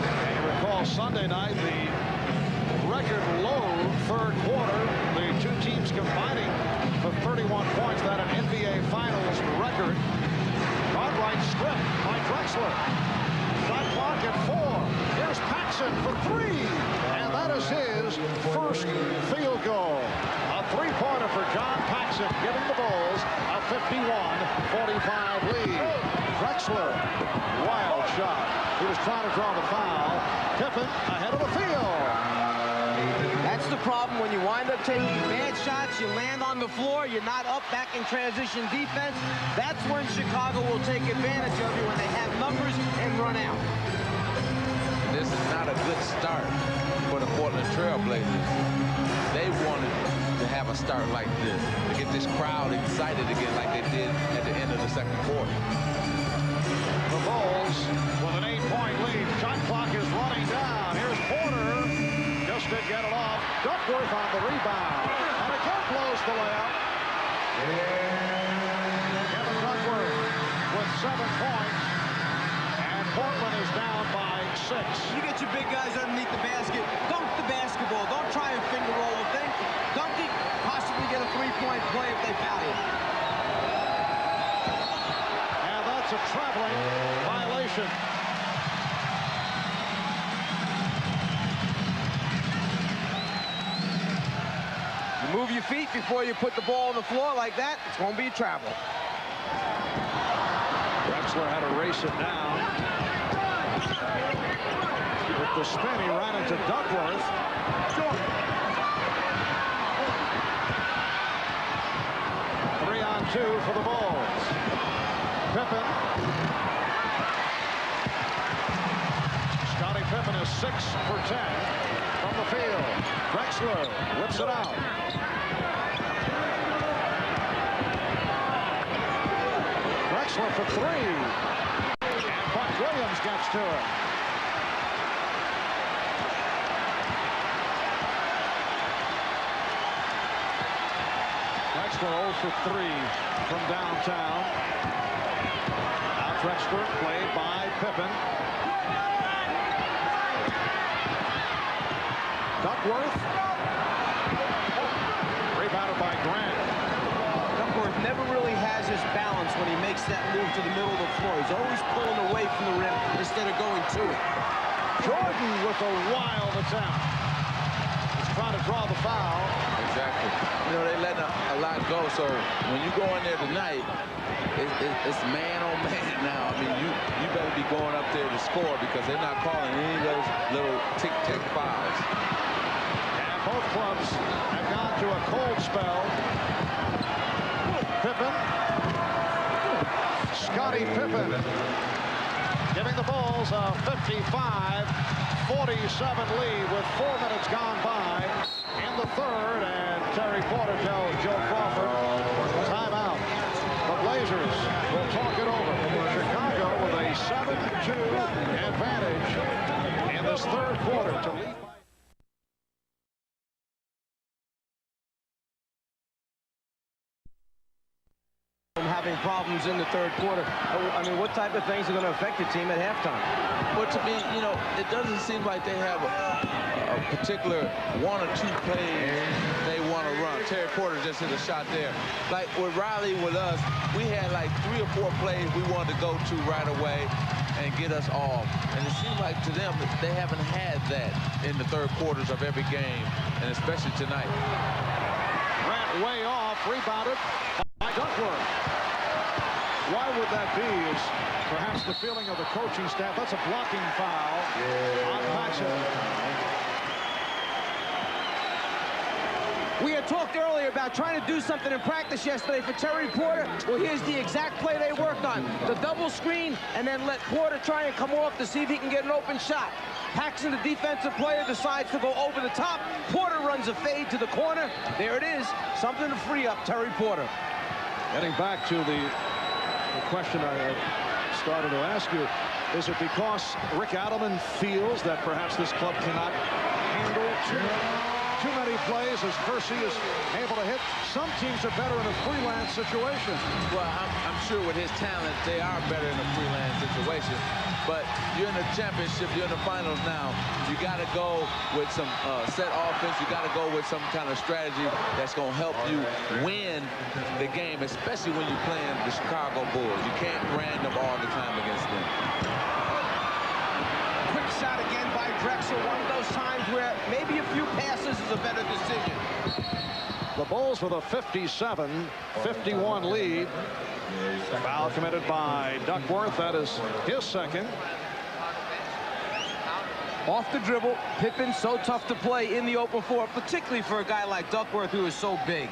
And you recall Sunday night, the record low third quarter. The 2 teams combining for 31 points. That an NBA Finals record. Cartwright stripped by Drexler. Shot clock at 4. Here's Paxson for 3. And that is his first field goal. A 3-pointer for John Paxson, giving the Bulls a 51-45 lead. Drexler, wild shot. He was trying to draw the foul. Pippen ahead of the field. That's the problem when you wind up taking bad shots, you land on the floor, you're not up back in transition defense. That's when Chicago will take advantage of you when they have numbers and run out. This is not a good start for the Portland Trail Blazers. They wanted to have a start like this, to get this crowd excited again like they did at the end of the second quarter. The Bulls with an 8-point lead. Shot clock is running down. Here's Porter. Just to get it off. Duckworth on the rebound. And again blows the layup. Kevin Duckworth with 7 points. And Portland is down by 6. You get your big guys underneath the basket. Dunk the basketball. Don't try and finger roll the thing. Dunk it. Possibly get a 3-point play if they foul you. And that's a traveling violation. Move your feet before you put the ball on the floor like that. It's going to be a travel. Drexler had to race it down. With the spin, he ran into Duckworth. 2 for the Bulls. Pippen. Scottie Pippen is 6 for 10 from the field. Drexler whips it out. Drexler for 3. And Buck Williams gets to it. Drexler 0 for 3 from downtown. Now Drexler played by Pippen. Duckworth. Rebounded by Grant. Duckworth never really has his balance when he makes that move to the middle of the floor. He's always pulling away from the rim instead of going to it. Jordan with a wild attempt. He's trying to draw the foul. Exactly. You know, they letting a lot go, so when you go in there tonight, it's man on man now. I mean, you better be going up there to score because they're not calling any of those little tick-tick fouls. And both clubs have gone to a cold spell. Pippen. Scottie Pippen giving the Bulls a 55-47 lead with 4 minutes gone by in the third, and Terry Porter tells Joe Crawford timeout. The Blazers will talk it over. Chicago with a 7-2 advantage in this third quarter to lead. Having problems in the third quarter. I mean, what type of things are going to affect the team at halftime? Well, to me, you know, it doesn't seem like they have a particular 1 or 2 plays they want to run. Terry Porter just hit a shot there. Like with Riley, with us, we had like 3 or 4 plays we wanted to go to right away and get us off. And it seems like to them, they haven't had that in the third quarters of every game, and especially tonight. Grant way off, rebounded by Duckworth. Why would that be is perhaps the feeling of the coaching staff. That's a blocking foul on Paxson. We had talked earlier about trying to do something in practice yesterday for Terry Porter. Well, here's the exact play they worked on. The double screen and then let Porter try and come off to see if he can get an open shot. Paxson, the defensive player, decides to go over the top. Porter runs a fade to the corner. There it is. Something to free up Terry Porter. Getting back to the question I started to ask you, is it because Rick Adelman feels that perhaps this club cannot handle too many plays as Percy is able to hit? Some teams are better in a freelance situation. Well, I'm sure with his talent, they are better in a freelance situation. But you're in the championship, you're in the finals now. You got to go with some set offense. You got to go with some kind of strategy that's going to help you win the game, especially when you're playing the Chicago Bulls. You can't brand them all the time against them. Quick shot again by Drexler. One of those times where maybe a few passes is a better decision. The Bulls with a 57-51 lead. Foul committed by Duckworth. That is his second. Off the dribble, Pippen so tough to play in the open floor, particularly for a guy like Duckworth who is so big.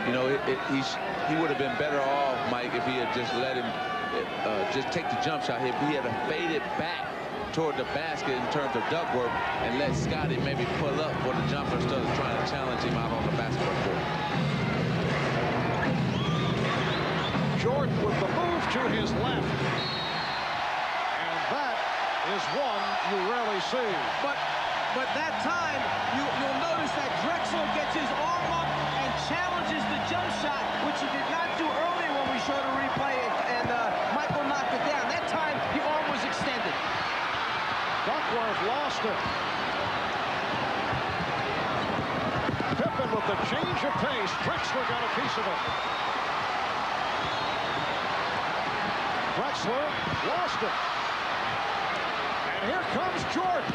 You know, he would have been better off, Mike, if he had just let him just take the jump shot here. If he had faded back toward the basket in terms of Duckworth and let Scottie maybe pull up for the jumper instead of trying to challenge him out on the basketball court. Jordan with the move to his left. And that is one you rarely see. But that time, you'll notice that Drexler gets his arm up and challenges the jump shot, which he did not do earlier when we showed a replay, and Michael knocked it down. That time, the arm was extended. Duckworth lost it. Pippen with the change of pace. Drexler got a piece of it. Drexler lost it. And here comes Jordan.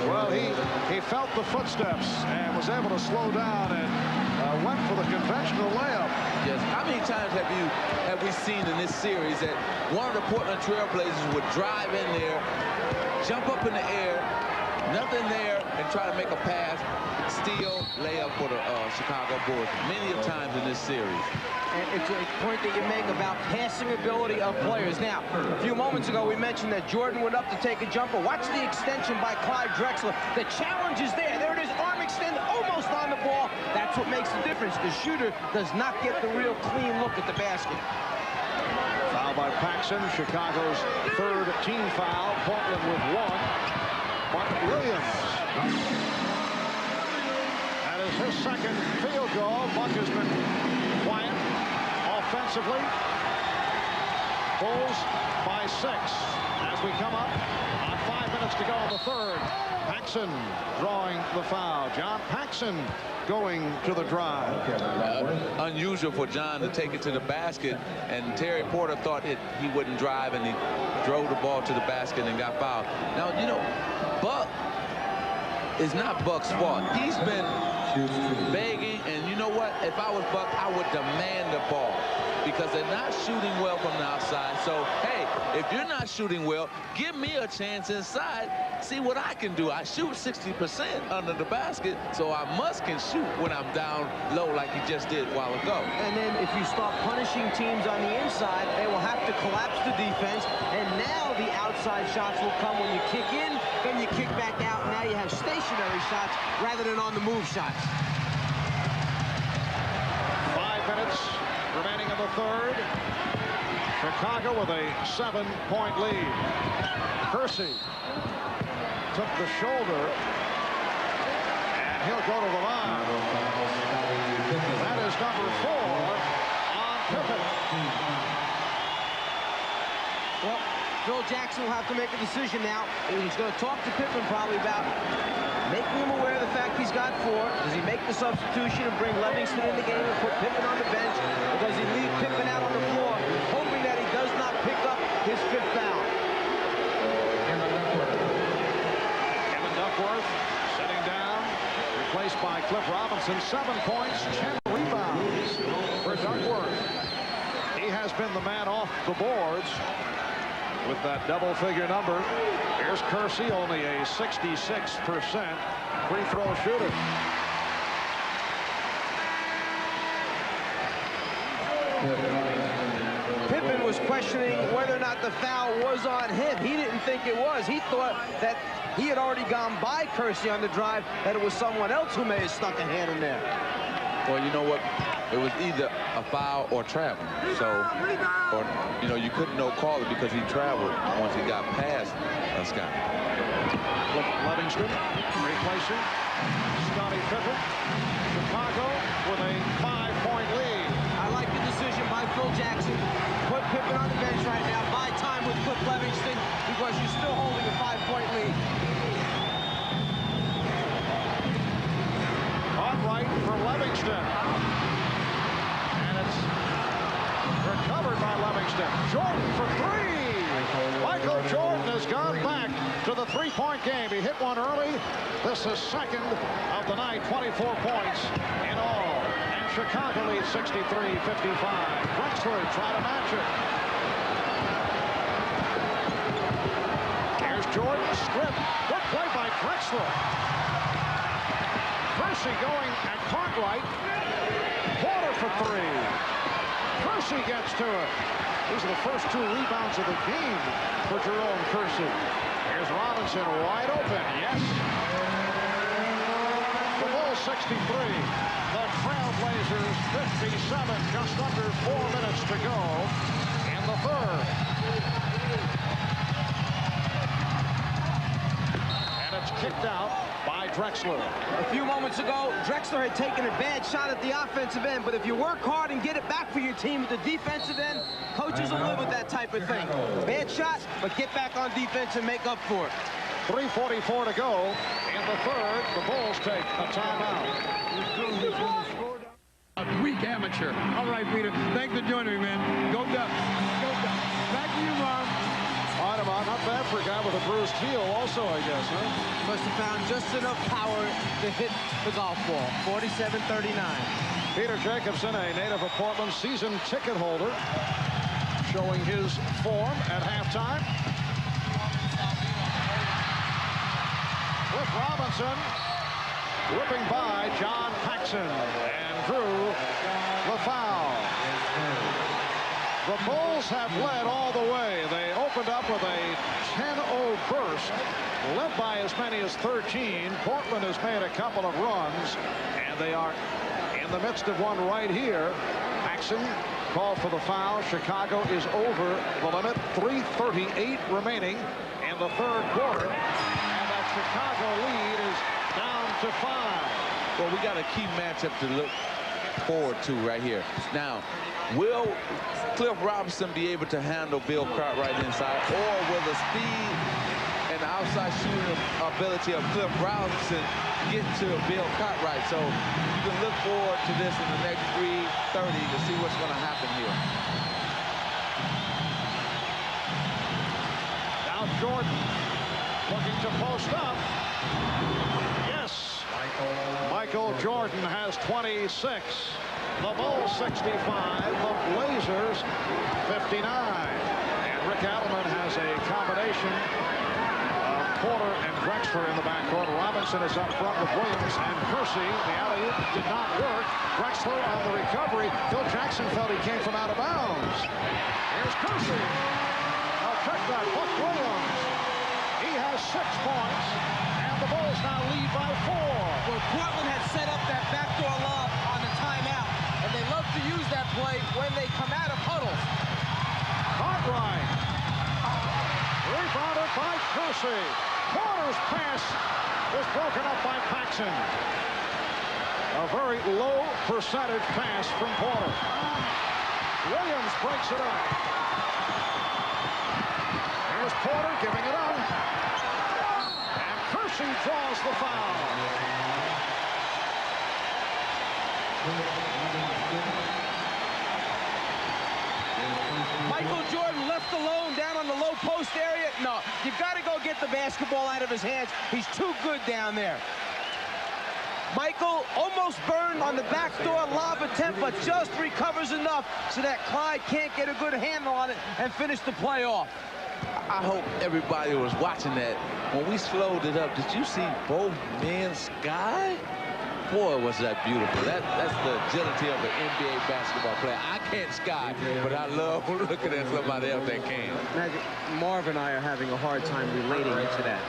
Well, he felt the footsteps and was able to slow down and went for the conventional layup. Yes. How many times have we seen in this series that one of the Portland Trail Blazers would drive in there, jump up in the air, Nothing there, and try to make a pass, steal, layup for the Chicago Bulls many a times in this series. And it's a point that you make about passing ability of players. Now, a few moments ago, we mentioned that Jordan went up to take a jumper. Watch the extension by Clyde Drexler. The challenge is there. There it is, arm extend, almost on the ball. That's what makes the difference. The shooter does not get the real clean look at the basket. Foul by Paxson, Chicago's third team foul. Portland with one. Mark Williams. That is his second field goal. Buck has been quiet offensively. Bulls by 6 as we come up on 5 minutes to go in the third. Paxson drawing the foul. John Paxson going to the drive. Unusual for John to take it to the basket, and Terry Porter thought he wouldn't drive, and he drove the ball to the basket and got fouled. Now, you know, Buck is not Buck's fault. He's been begging, and you know what? If I was Buck, I would demand the ball because they're not shooting well from the outside. So, hey, if you're not shooting well, give me a chance inside. See what I can do. I shoot 60% under the basket, so I can shoot when I'm down low like he just did a while ago. And then if you start punishing teams on the inside, they will have to collapse the defense, and now the outside shots will come when you kick in, then you kick back out. Now you have stationary shots rather than on the move shots. 5 minutes remaining in the third. Chicago with a 7-point lead. Kersey took the shoulder, and he'll go to the line. That is number 4 on Pippen. Well, Phil Jackson will have to make a decision now. He's going to talk to Pippen probably about making him aware of the fact he's got 4. Does he make the substitution and bring Livingston in the game and put Pippen on the bench? Or does he leave Pippen out on the floor, hoping that he does not pick up his 5th foul? Kevin Duckworth sitting down, replaced by Cliff Robinson. 7 points, 10 rebounds for Duckworth. He has been the man off the boards with that double-figure number. Here's Kersey, only a 66% free throw shooter. Pippen was questioning whether or not the foul was on him. He didn't think it was. He thought that he had already gone by Kersey on the drive, that it was someone else who may have stuck a hand in there. Well, you know what? It was either a foul or travel. So, or, you know, you couldn't call it because he traveled once he got past Scott. Livingston replacing Scottie Pippen. Chicago with a 5-point lead. I like the decision by Phil Jackson. Put Pippen on the bench right now. Buy time with Cliff Livingston because you're still holding a 5-point lead. On right for Livingston. And it's recovered by Livingston. Jordan for 3. Michael Jordan has gone back to the 3-point game. He hit one early. This is second of the night, 24 points in all. And Chicago leads 63-55. Drexler try to match it. Here's Jordan, strip. Good play by Drexler. Kersey going at Cartwright. Porter for 3. Kersey gets to it. These are the first 2 rebounds of the game for Jerome Kersey. Here's Robinson wide open. Yes. The Bulls 63. The Trailblazers 57. Just under 4 minutes to go in the third. And it's kicked out by Drexler. A few moments ago, Drexler had taken a bad shot at the offensive end, but if you work hard and get it back for your team at the defensive end, coaches will live with that type of thing. Bad shot, but get back on defense and make up for it. 3:44 to go in the third. The Bulls take a timeout. A weak amateur. All right, Peter. Thanks for joining me, man. Go Ducks. Go Ducks. Back to you, Mom. Audemars, not bad for a guy with a bruised heel also, I guess, huh? Must have found just enough power to hit the golf ball. 47-39. Peter Jacobson, a native of Portland, season ticket holder, showing his form at halftime. Robinson whipping by John Paxson and drew the foul. The Bulls have led all the way. They opened up with a 10-0 burst, led by as many as 13. Portland has made a couple of runs, and they are in the midst of one right here. Paxson called for the foul. Chicago is over the limit. 3:38 remaining in the third quarter, and that Chicago lead is down to 5. Well, we got a key matchup to look forward to right here. Now, will Cliff Robinson be able to handle Bill Cartwright inside, or will the speed and the outside shooting ability of Cliff Robinson get to Bill Cartwright? So you can look forward to this in the next 3:30 to see what's going to happen here. Now Jordan looking to post up. Yes. Michael Jordan has 26. The Bulls 65, the Blazers 59. And Rick Adelman has a combination of Porter and Drexler in the backcourt. Robinson is up front with Williams and Kersey. The alley-oop did not work. Drexler on the recovery. Phil Jackson felt he came from out of bounds. Here's Kersey. Now check that, Buck Williams. He has 6 points, and the Bulls now lead by 4. Well, Portland had set up that backdoor lob on the timeout, and they love to use that play when they come out of huddles. Cartwright. Rebounded by Kersey. Porter's pass was broken up by Paxson. A very low percentage pass from Porter. Williams breaks it up. Here's Porter giving it up. And Kersey draws the foul. Michael Jordan left alone down on the low post area. No, you've got to go get the basketball out of his hands. He's too good down there. Michael almost burned on the backdoor lob attempt, but just recovers enough so that Clyde can't get a good handle on it and finish the play off. I hope everybody was watching that. When we slowed it up, did you see both men sky? Boy, was that beautiful. That's the agility of an NBA basketball player. I can't sky, but I love looking at somebody else that can. Magic, Marv and I are having a hard time relating to that.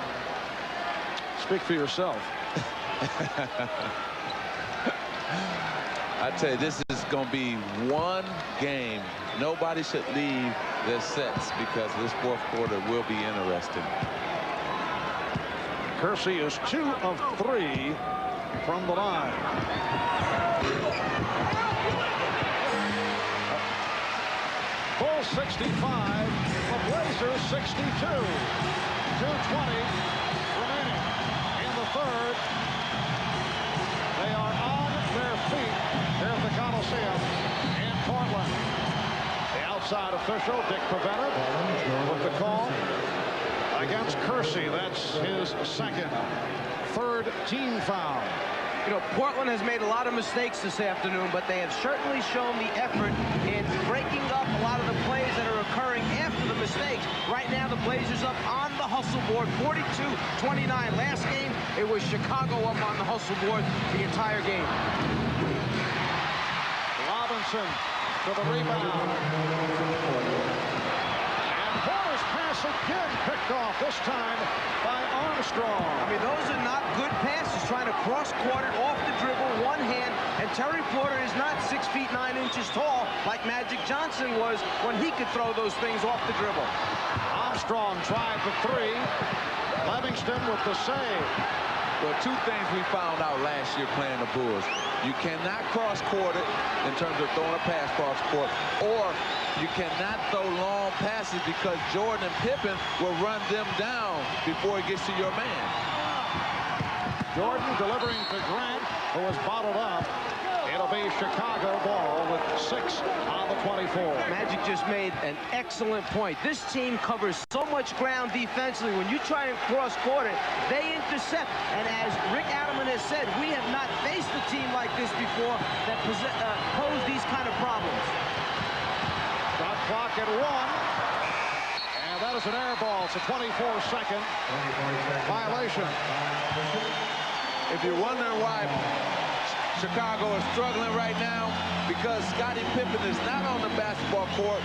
Speak for yourself. I tell you, this is going to be one game. Nobody should leave their sets because this fourth quarter will be interesting. Kersey is 2 of 3 from the line. Bulls 65, the Blazers 62. 2:20 remaining in the third. They are on their feet here at the Coliseum in Portland. The outside official, Dick Preventive, with the call against Kersey. That's his third team foul. You know, Portland has made a lot of mistakes this afternoon, but they have certainly shown the effort in breaking up a lot of the plays that are occurring after the mistakes. Right now, the Blazers up on the hustle board, 42-29. Last game, it was Chicago up on the hustle board the entire game. Robinson to the rebound. And Porter's pass again picked off, this time by Armstrong. I mean, those are not good passes, trying to cross-court it off the dribble, one hand, and Terry Porter is not 6 feet 9 inches tall like Magic Johnson was when he could throw those things off the dribble. Armstrong tried the 3. Livingston with the save. Well, 2 things we found out last year playing the Bulls. You cannot cross-court it in terms of throwing a pass cross-court, or you cannot throw long passes because Jordan and Pippen will run them down before it gets to your man. Jordan delivering to Grant, who was bottled up. It'll be Chicago ball with 6 on the 24. Magic just made an excellent point. This team covers so much ground defensively. When you try and cross-court it, they intercept. And as Rick Adelman has said, we have not faced a team like this before that pose these kind of problems. Shot clock at 1. And And that is an air ball. It's a 24-second violation. If you're wondering why Chicago is struggling right now, because Scottie Pippen is not on the basketball court,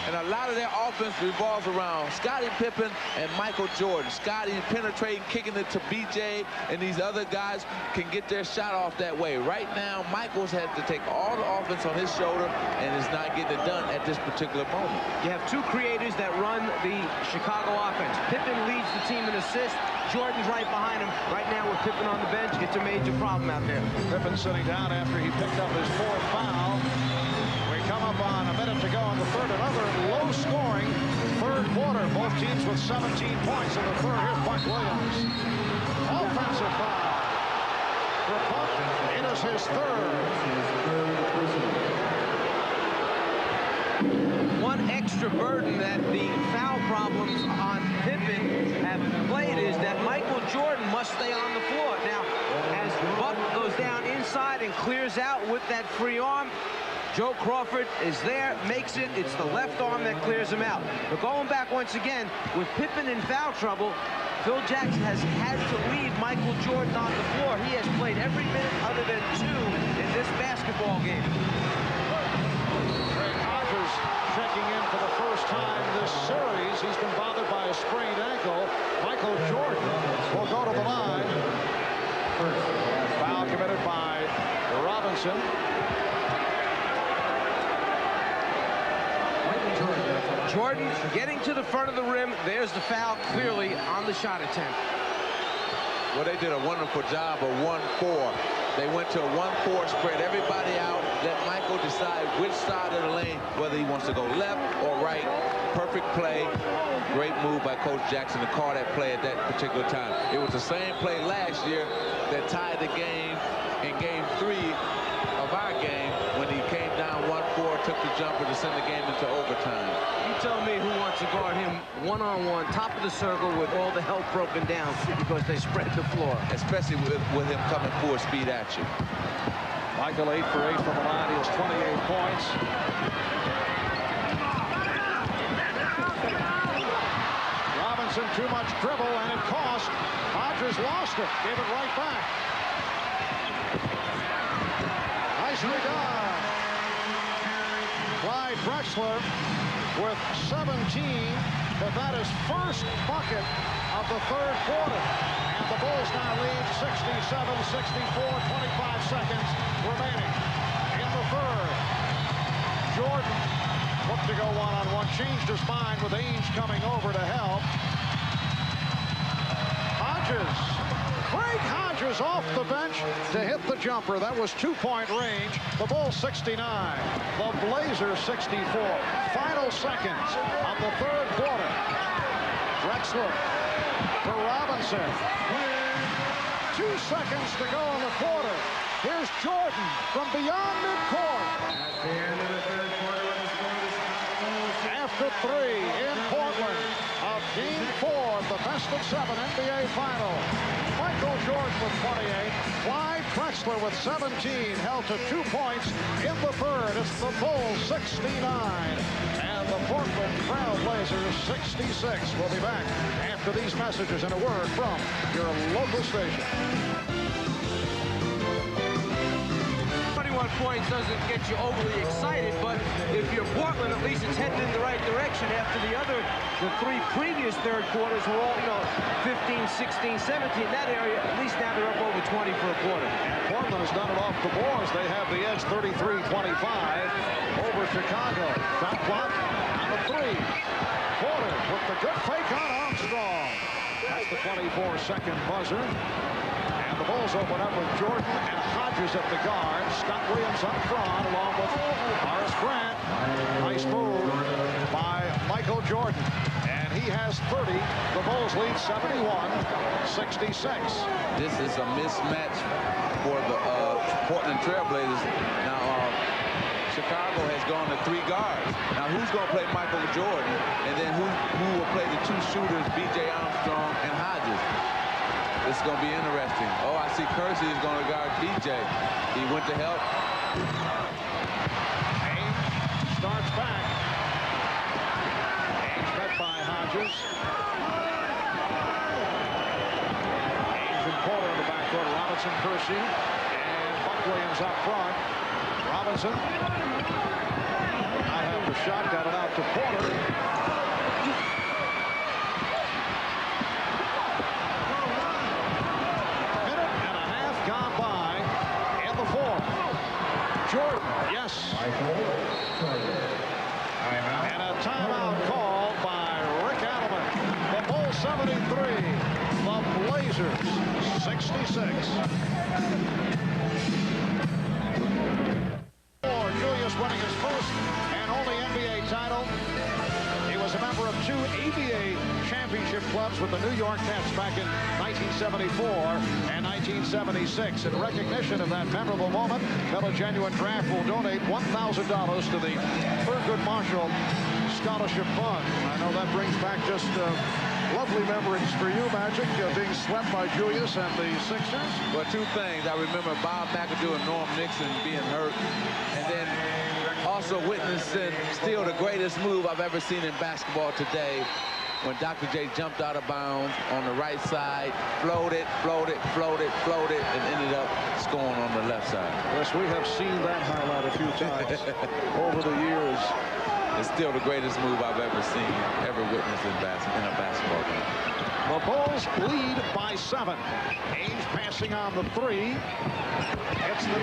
and a lot of their offense revolves around Scottie Pippen and Michael Jordan. Scottie penetrating, kicking it to BJ, and these other guys can get their shot off that way. Right now, Michael's had to take all the offense on his shoulder and is not getting it done at this particular moment. You have two creators that run the Chicago offense. Pippen leads the team in assists. Jordan's right behind him. Right now with Pippen on the bench, it's a major problem out there. Pippen sitting down after he picked up his fourth foul. We come up on a minute to go in the third. Another low-scoring third quarter. Both teams with 17 points in the third. Here's Buck Williams. Offensive foul. For Buck, it is his third. One extra burden that the foul problems on Pippen have played is that Michael Jordan must stay on the floor. Now, as Buck goes down inside and clears out with that free arm, Joe Crawford is there, makes it. It's the left arm that clears him out. But going back once again, with Pippen in foul trouble, Phil Jackson has had to leave Michael Jordan on the floor. He has played every minute other than 2 in this basketball game. Craig Hodges checking in for the first time this series. He's been bothered by a sprained ankle. Michael Jordan will go to the line. Foul committed by Robinson. Jordan getting to the front of the rim. There's the foul clearly on the shot attempt. Well, they did a wonderful job of 1-4. They went to a 1-4, spread everybody out, let Michael decide which side of the lane, whether he wants to go left or right. Perfect play. Great move by Coach Jackson to call that play at that particular time. It was the same play last year that tied the game in Game 3 of our game when he came down 1-4, took the jumper to send the game into overtime. You tell me who wants to guard him one-on-one, top of the circle with all the help broken down because they spread the floor. Especially with him coming full speed at you. Michael 8 for 8 from the line. He has 28 points. Robinson, too much dribble, and it cost. Hodges lost it. Gave it right back. Nicely done. Clyde Drexler with 17. But that is first bucket of the third quarter. And the Bulls now lead 67-64, 25 seconds remaining in the third. Jordan looked to go one-on-one, changed his mind with Ainge coming over to help. Hodges, Craig Hodges off the bench to hit the jumper. That was two-point range. The Bulls 69, the Blazers 64. Final seconds of the third quarter. Drexler to Robinson. 2 seconds to go in the quarter. Here's Jordan from beyond midcourt. At the end of the third quarter, when the score is After 3 in Portland of Game 4 of the best of 7 NBA Final. Michael Jordan with 28. Clyde Drexler with 17 held to 2 points in the third. It's the Bulls 69 and the Portland Trail Blazers 66. We'll be back after these messages and a word from your local station. 21 points doesn't get you overly excited, but if you're Portland, at least it's heading in the right direction after the 3 previous third quarters were all, 15, 16, 17. That area, at least now they're up over 20 for a quarter. Portland has done it off the boards. They have the edge 33-25 over Chicago. Shot clock on the 3. Porter with the good fake on Armstrong. That's the 24-second buzzer. And the Bulls open up with Jordan and Hodges at the guard. Scott Williams up front along with Horace Grant. Nice move by Michael Jordan. And he has 30. The Bulls lead 71-66. This is a mismatch for the Portland Trailblazers. Now, Chicago has gone to 3 guards. Now, who's going to play Michael Jordan? And then who will play the 2 shooters, B.J. Armstrong and Hodges? This is going to be interesting. Oh, I see Kersey is going to guard B.J. He went to help. Ainge starts back. Ainge met by Hodges. Hayes and Porter in the backcourt. Robinson, Kersey, and Buck Williams up front. Robinson not have the shot, got it out to Porter. Minute and a half gone by in the fourth. Jordan, yes. And a timeout called by Rick Adelman. The Bulls 73, the Blazers 66. Julius winning his first and only NBA title. He was a member of 2 ABA championship clubs with the New York Nets back in 1974 and 1976. In recognition of that memorable moment, Miller Genuine Draft will donate $1,000 to the Thurgood Marshall Scholarship Fund. I know that brings back just lovely memories for you, Magic, being swept by Julius and the Sixers. Well, two things. I remember Bob McAdoo and Norm Nixon being hurt, and then also witnessing still the greatest move I've ever seen in basketball today, when Dr. J jumped out of bounds on the right side, floated, and ended up scoring on the left side. Yes, we have seen that highlight a few times over the years. It's still the greatest move I've ever seen, ever witnessed in a basketball game. The Bulls lead by 7. Ainge passing on the 3. It's the 2.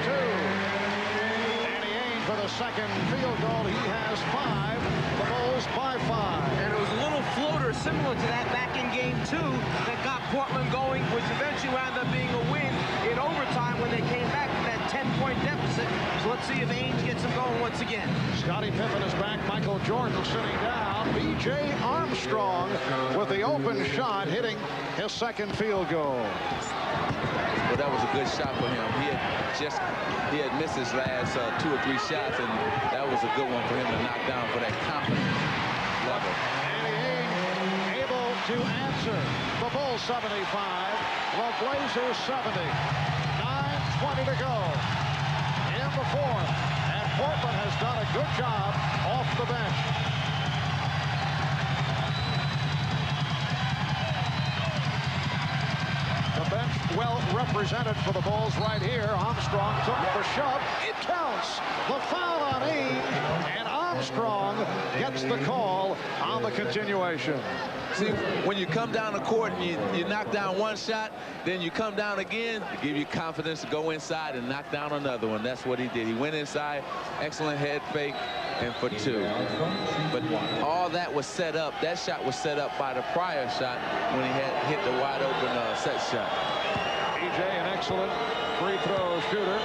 Danny Ainge for the second field goal. He has 5. The Bulls by 5. And it was a little floater similar to that back in game 2 that got Portland going, which eventually wound up being a win in overtime when they came back from that 10-point deficit. So let's see if Ainge gets them going once again. Scottie Pippen is back. Michael Jordan sitting down. B.J. Armstrong with the open shot, hitting his second field goal. Well, that was a good shot for him. He had missed his last 2 or 3 shots, and that was a good one for him to knock down for that confidence level. Danny Ainge able to answer. The Bulls 75, the Blazers 70. 9:20 to go in the fourth, and Portland has done a good job off the bench. The bench well represented for the Bulls right here. Armstrong took the shove. It counts. The foul on Ainge, and Armstrong gets the call on the continuation. See, when you come down the court and you knock down one shot, then you come down again, to give you confidence to go inside and knock down another one. That's what he did. He went inside, excellent head fake, and for 2. But all that was set up. That shot was set up by the prior shot when he had hit the wide open set shot. BJ, an excellent free throw shooter.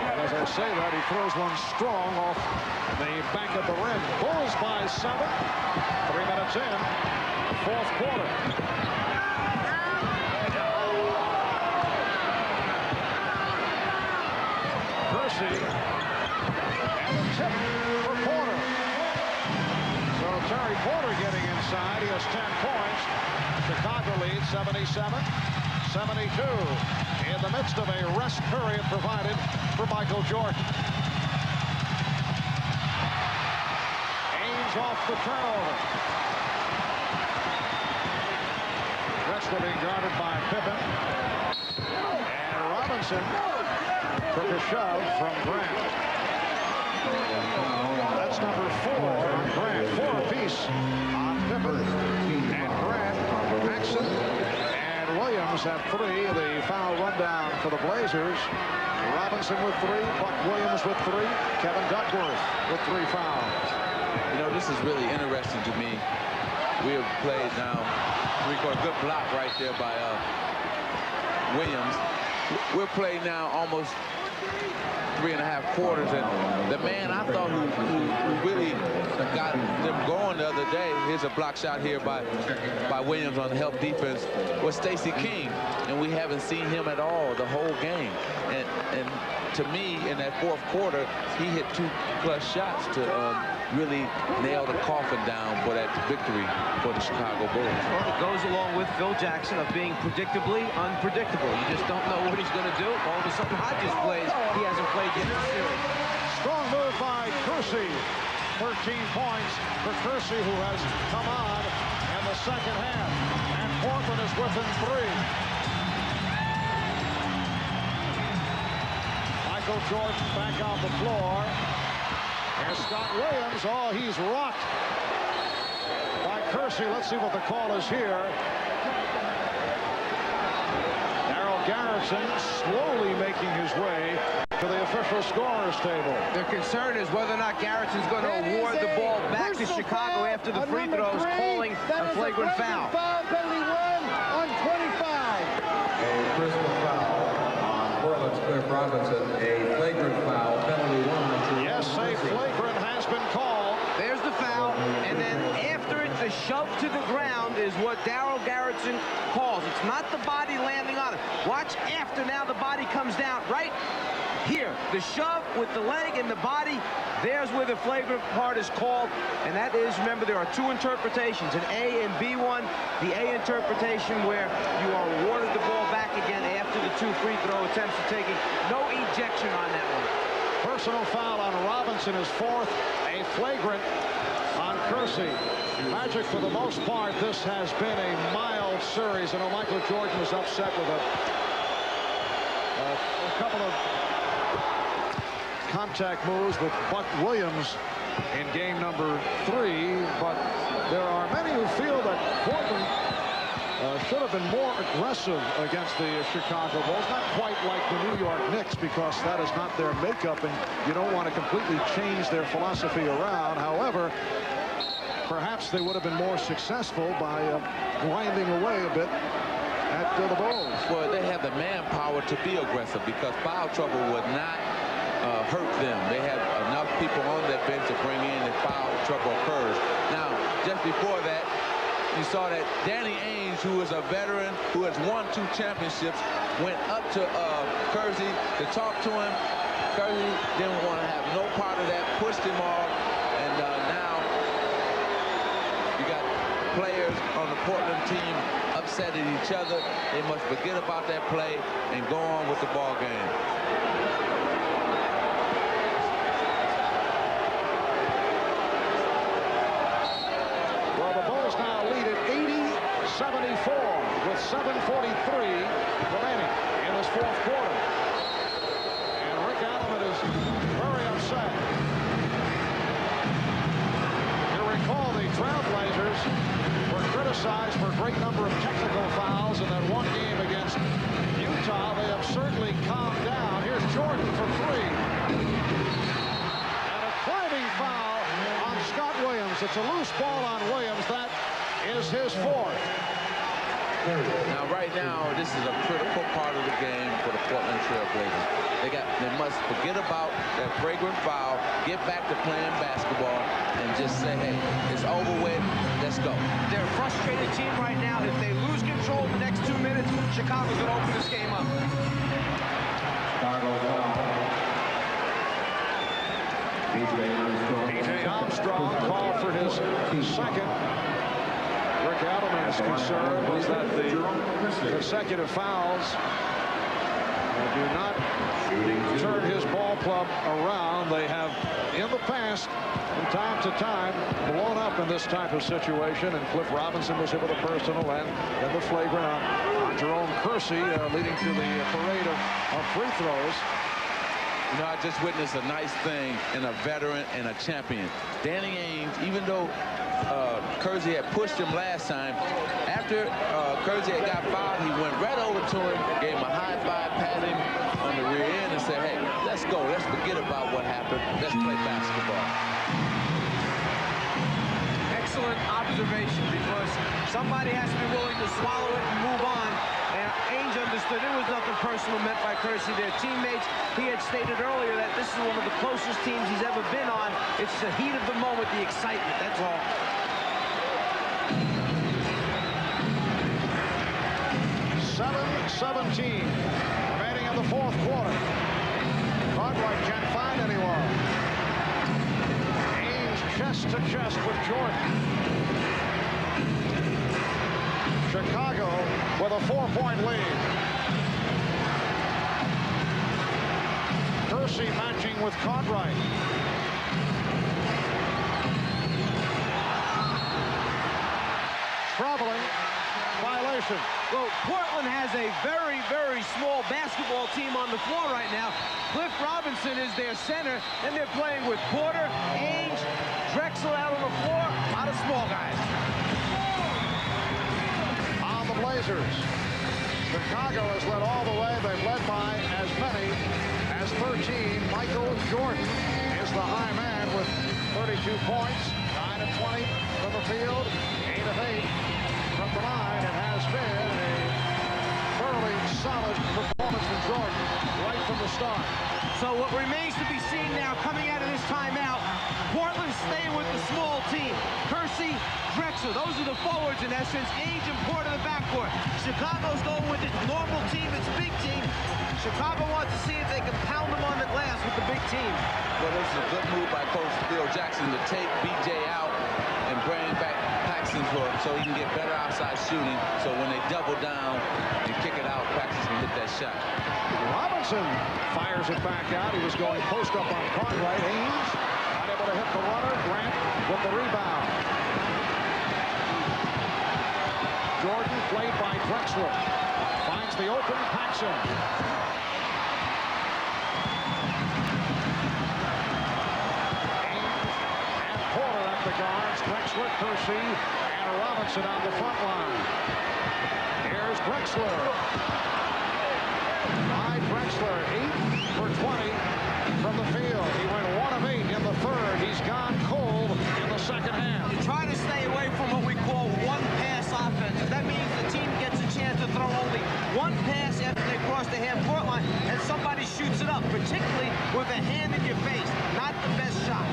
And as I say that, he throws one strong off the back of the rim. Bulls by 7. 3 minutes in, fourth quarter. Kersey and a tip for Porter. So Terry Porter getting inside. He has 10 points. Chicago leads 77-72 in the midst of a rest period provided for Michael Jordan. Ainge off the turnover. Drexler being guarded by Pippen. And Robinson took a shove from Grant. That's number 4 on Grant. 4 apiece on Pippen. And Grant, Paxson, and Williams at 3. The foul rundown for the Blazers. Robinson with 3. Buck Williams with 3. Kevin Duckworth with 3 fouls. You know, this is really interesting to me. We have played now. We got a good block right there by Williams. We're playing now almost 3.5 quarters, and the man I thought who really got them going the other day, here's a block shot here by Williams on the help defense, was Stacey King, and we haven't seen him at all the whole game. And to me, in that fourth quarter, he hit 2+ shots to really nail the coffin down for that victory for the Chicago Bulls. Well, it goes along with Phil Jackson of being predictably unpredictable. You just don't know what he's going to do. All of a sudden, Hodges plays. He hasn't played yet in the series. Strong move by Kersey. 13 points for Kersey, who has come on in the second half. And Portland is within 3. Michael Jordan back on the floor. And Scott Williams, oh, he's rocked by Kersey. Let's see what the call is here. Darryl Garrison slowly making his way to the official scorers table. Their concern is whether or not Garrison's going to award the ball back to Chicago after the free throws, calling a flagrant foul. Penalty 1 on 25. A personal foul on Portland's Cliff Robinson. A flagrant foul, penalty 1. Yes, a flagrant has been called. There's the foul, and then after it, the shove to the ground is what Darryl Garrison calls. It's not the body landing on it. Watch after now the body comes down right here. The shove with the leg and the body, there's where the flagrant part is called. And that is, remember, there are 2 interpretations, an A and B one. The A interpretation where you are awarded the ball back again after the 2 free throw attempts are taken. No ejection on that one. Personal foul on Robinson is 4th. A flagrant on Kersey. Magic, for the most part, this has been a mild series. I know Michael Jordan was upset with a couple of contact moves with Buck Williams in game number 3, but there are many who feel that Portland should have been more aggressive against the Chicago Bulls. Not quite like the New York Knicks, because that is not their makeup, and you don't want to completely change their philosophy around. However, perhaps they would have been more successful by grinding away a bit at the Bulls. Well, they have the manpower to be aggressive, because foul trouble would not hurt them. They have enough people on their bench to bring in if foul trouble occurs. Now, just before that, you saw that Danny Ainge, who is a veteran, who has won 2 championships, went up to Kersey to talk to him. Kersey didn't want to have no part of that, pushed him off, and now you got players on the Portland team upset at each other. They must forget about that play and go on with the ball game. With 7:43 remaining in this 4th quarter. And Rick Adelman is very upset. You recall the Trailblazers were criticized for a great number of technical fouls in that one game against Utah. They have certainly calmed down. Here's Jordan for 3. And a climbing foul on Scott Williams. It's a loose ball on Williams. That is his 4th. Now, right now, this is a critical part of the game for the Portland Trailblazers. They must forget about that flagrant foul, get back to playing basketball, and just say, hey, it's over with, let's go. They're a frustrated team right now. If they lose control in the next 2 minutes, Chicago's going to open this game up. P.J. Armstrong called for his 2nd. Rick Adelman's concern was that the consecutive fouls do not turn his ball club around. They have, in the past, from time to time, blown up in this type of situation, and Cliff Robinson was hit with a personal, and then the flagrant on Jerome Kersey, leading to the parade of free throws. You know, I just witnessed a nice thing in a veteran and a champion. Danny Ainge, even though Kersey had pushed him last time, after Kersey had got fouled, he went right over to him, gave him a high five, patted him on the rear end, and said, hey, let's go. Let's forget about what happened. Let's play basketball. Excellent observation, because somebody has to be willing to swallow it and move on. And Ainge understood it was nothing personal meant by Kersey. Their teammates, he had stated earlier that this is one of the closest teams he's ever been on. It's the heat of the moment, the excitement, that's all. .17 remaining in the 4th quarter. Cartwright can't find anyone. Ainge chest to chest with Jordan. Chicago with a 4-point lead. Kersey matching with Cartwright. traveling violation. Well, Portland has a very, very small basketball team on the floor right now. Cliff Robinson is their center, and they're playing with Porter, Ainge, Drexler out on the floor. A lot of small guys. On the Blazers. Chicago has led all the way. They've led by as many as 13. Michael Jordan is the high man with 32 points, 9 of 20 from the field, 8 of 8 from the line. It has been a thoroughly solid performance from Jordan right from the start. So what remains to be seen now coming out of this timeout, Portland staying with the small team. Kersey, Drexler, those are the forwards in essence. Ainge and Porter the backcourt. Chicago's going with its normal team, its big team. Chicago wants to see if they can pound them on the glass with the big team. Well, this is a good move by Coach Phil Jackson to take BJ out and bring back Paxson so he can get better outside shooting. So when they double down and kick it out, Paxson can hit that shot. Robinson fires it back out. He was going post up on Cartwright. Ainge not able to hit the runner. Grant with the rebound. Jordan played by Drexler. Finds the open Paxson. And Porter at the guards. Drexler, Kersey, and Robinson on the front line. Here's Drexler. Drexler, 8 for 20 from the field. He went 1 of 8 in the third. He's gone cold in the second half. You try to stay away from what we call one-pass offense. That means the team gets a chance to throw only one pass after they cross the half-court line, and somebody shoots it up, particularly with a hand in your face. Not the best shot.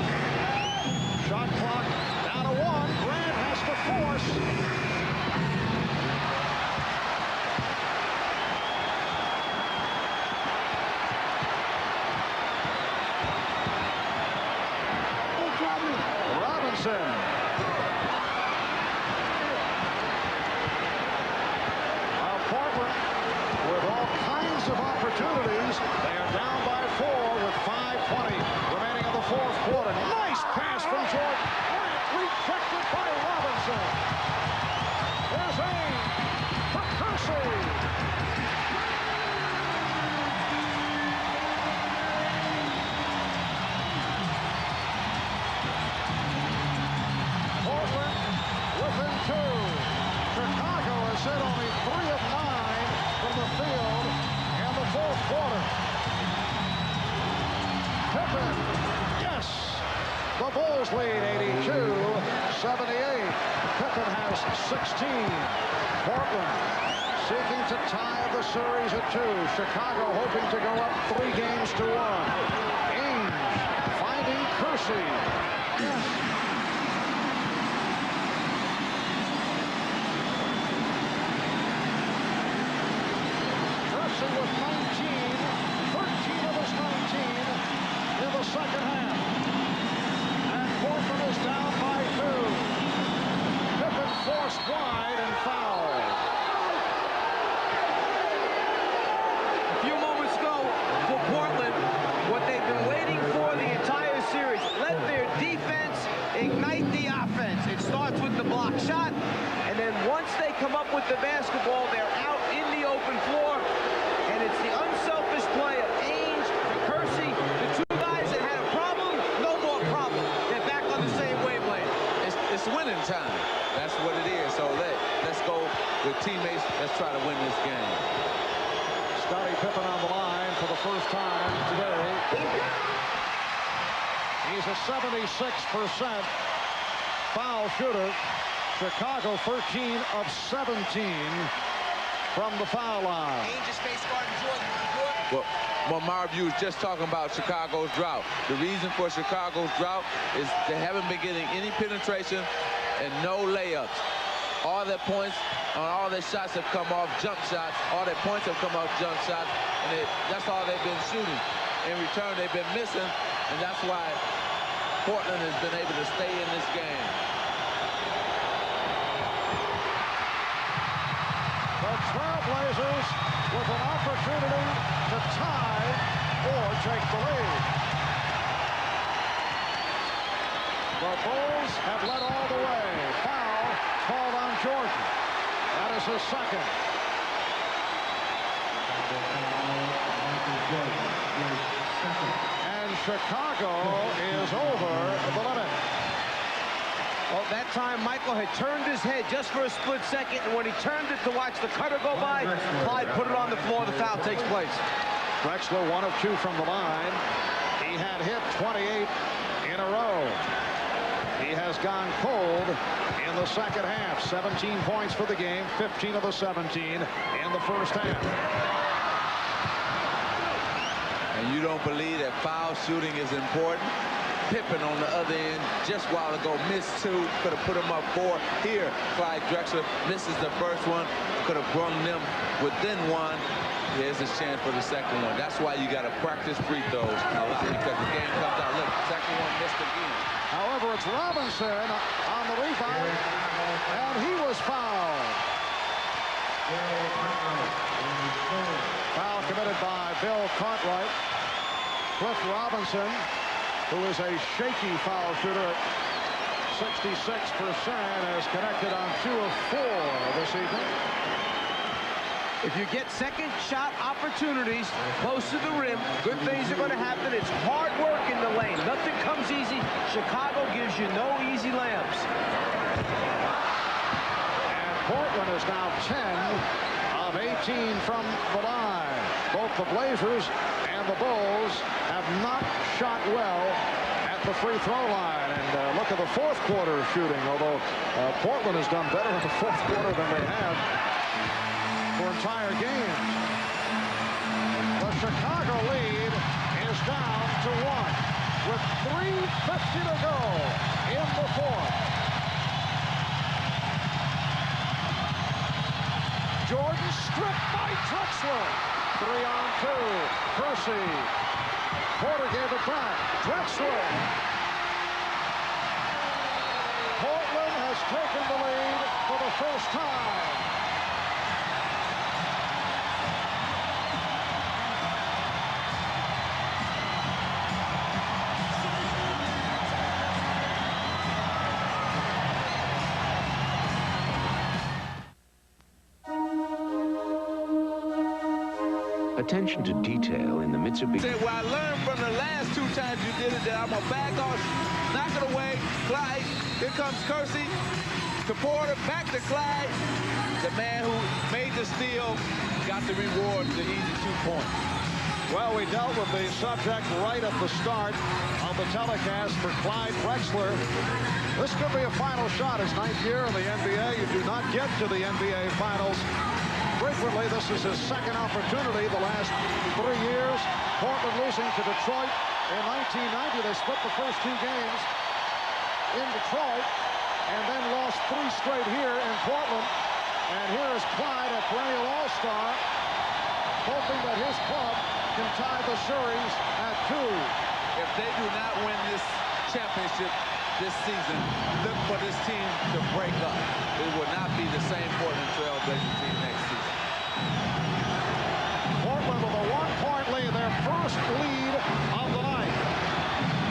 Shot clock down to 1. Grant has to force. Portland with all kinds of opportunities. They are down by 4 with 5:20 remaining in the fourth quarter. Nice pass from Jordan. Rejected by Robinson. There's Ainge for Kersey. Within 2. Chicago has hit only 3 of 9 from the field in the fourth quarter. Pippen, yes! The Bulls lead 82-78. Pippen has 16. Portland seeking to tie the series at 2. Chicago hoping to go up 3 games to 1. Ainge finding Kersey. Yes. With 19, 13 of his 19 in the second half. And Portland is down by 2. Pippen forced wide and fouled. A few moments ago for Portland, what they've been waiting for the entire series. Let their defense ignite the offense. It starts with the block shot, and then once they come up with the basketball, they're out in the open floor. It's the unselfish play of Ainge to Kersey, the 2 guys that had a problem, no more problem. They're back on the same wavelength. It's winning time. That's what it is. So let's go with teammates. Let's try to win this game. Scottie Pippen on the line for the first time today. He's a 76% foul shooter. Chicago 13 of 17 from the foul line. Ainge's face guarding Jordan. Well, Marv, you was just talking about Chicago's drought. The reason for Chicago's drought is they haven't been getting any penetration and no layups. All their points on all their shots have come off jump shots. All their points have come off jump shots, and that's all they've been shooting. In return, they've been missing, and that's why Portland has been able to stay in this game. The Trailblazers with an opportunity to tie or take the lead. The Bulls have led all the way. Foul called on Jordan. is his second. And Chicago is over the limit. Well, that time Michael had turned his head just for a split second, and when he turned it to watch the cutter go by, Clyde put it on the floor. The foul takes place. Drexler 1 of 2 from the line. He had hit 28 in a row. He has gone cold in the second half. 17 points for the game, 15 of the 17 in the first half. And you don't believe that foul shooting is important? Pippen on the other end just a while ago missed 2, could have put him up 4. Here, Clyde Drexler misses the first one, could have brung them within 1. Here's his chance for the second one. That's why you got to practice free throws a lot, because the game comes out. Look, second one missed again. However, it's Robinson on the rebound, and he was fouled. Foul committed by Bill Cartwright. Cliff Robinson, who is a shaky foul shooter at 66%, has connected on 2 of 4 this evening. If you get second shot opportunities close to the rim, good things are going to happen. It's hard work in the lane. Nothing comes easy. Chicago gives you no easy layups. And Portland is now 10 of 18 from the line. Both the Blazers and the Bulls have not shot well at the free throw line. And look at the fourth quarter shooting, although Portland has done better in the fourth quarter than they have for entire games. The Chicago lead is down to 1 with 3:50 to go in the fourth. Jordan stripped by Drexler. 3 on 2. Percy. Porter gave it back. Drexler. Portland has taken the lead for the first time. Attention to detail in the Mitsubishi. Well, I learned from the last 2 times you did it that I'm going to back off, knock it away. Clyde, here comes Kersey to Porter, back to Clyde. The man who made the steal got the reward, the easy 2 points. Well, we dealt with the subject right at the start of the telecast for Clyde Drexler. This could be a final shot. His 9th year in the NBA. You do not get to the NBA Finals frequently. This is his second opportunity the last 3 years. Portland losing to Detroit in 1990. They split the first 2 games in Detroit and then lost 3 straight here in Portland. And here is Clyde, a perennial all-star, hoping that his club can tie the series at 2. If they do not win this championship this season, look for this team to break up. It will not be the same Portland Trail Blazers team next season. Portland with a 1-point lead, their first lead of the night.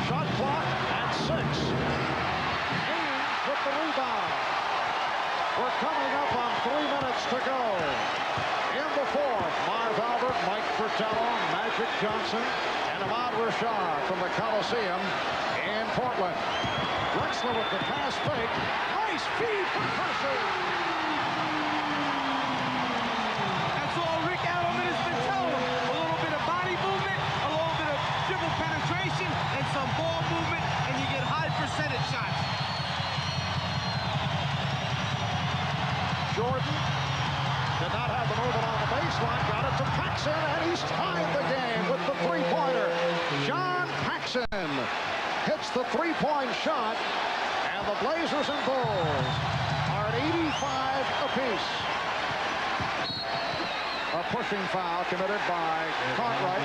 Shot clock at 6. Haynes with the rebound. We're coming up on 3 minutes to go. In the fourth, Marv Albert, Mike Fratello, Magic Johnson, and Ahmad Rashad from the Coliseum in Portland. Drexler with the pass fake. Nice feed from Percy. That's all Rick Adelman has been telling him. A little bit of body movement, a little bit of dribble penetration, and some ball movement, and you get high percentage shots. Jordan did not have the movement on the baseline, got it to Paxson, and he's tied the game with the 3-pointer. John Paxson hits the 3-point shot, and the Blazers and Bulls are at 85 apiece. A pushing foul committed by Cartwright.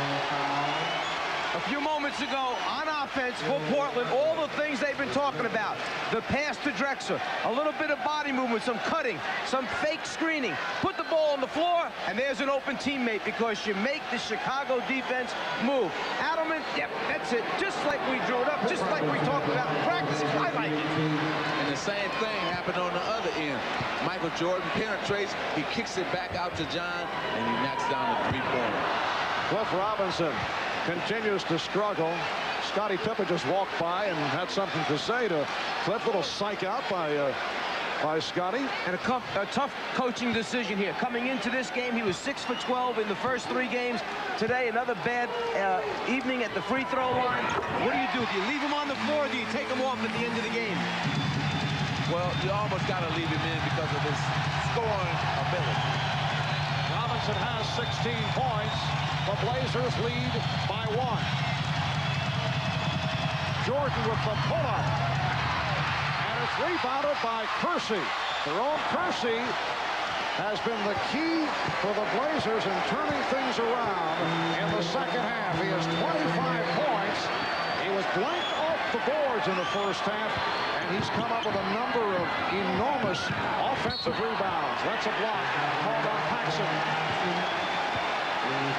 A few moments ago, on offense for Portland, all the things they've been talking about. The pass to Drexler, a little bit of body movement, some cutting, some fake screening. Put the ball on the floor, and there's an open teammate because you make the Chicago defense move. Adelman, yep, that's it. Just like we drew it up, just like we talked about in practice. I like it. And the the same thing happened on the other end. Michael Jordan penetrates, he kicks it back out to John, and he knocks down the three-pointer. Cliff Robinson continues to struggle. Scottie Pippen just walked by and had something to say to Cliff. Little psych out by Scottie. And a tough coaching decision here. Coming into this game, he was 6 for 12 in the first 3 games. Today, another bad evening at the free throw line. What do? Do you leave him on the floor, or do you take him off at the end of the game? Well, you almost got to leave him in because of his scoring ability. Robinson has 16 points. The Blazers lead by 1. Jordan with the pull-up. And it's rebounded by Kersey. Jerome Kersey has been the key for the Blazers in turning things around in the second half. He has 25 points. He was blanked off the boards in the first half, and he's come up with a number of enormous offensive rebounds. That's a block called on Paxson. And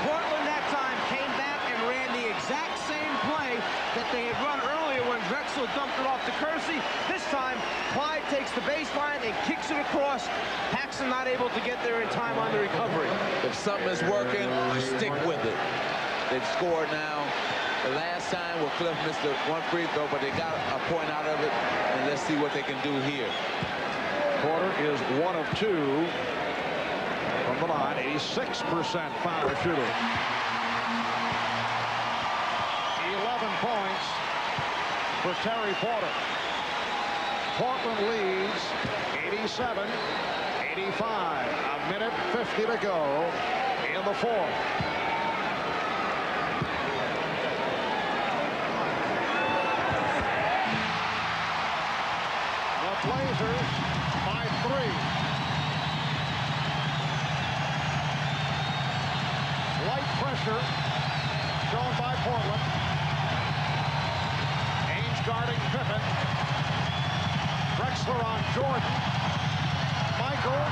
Portland that time came back and ran the exact same play that they had run earlier when Drexler dumped it off to Kersey. This time, Clyde takes the baseline and kicks it across. Paxson not able to get there in time on the recovery. If something is working, you stick with it. They've scored now. The last time, well, Cliff missed one free throw, but they got a point out of it, and let's see what they can do here. Porter is 1 of 2 from the line, 86% foul shooting. 11 points for Terry Porter. Portland leads 87-85. A minute 50 to go in the fourth. The Blazers by 3. Light pressure shown by Portland. Ainge guarding Pippen. Drexler on Jordan. Michael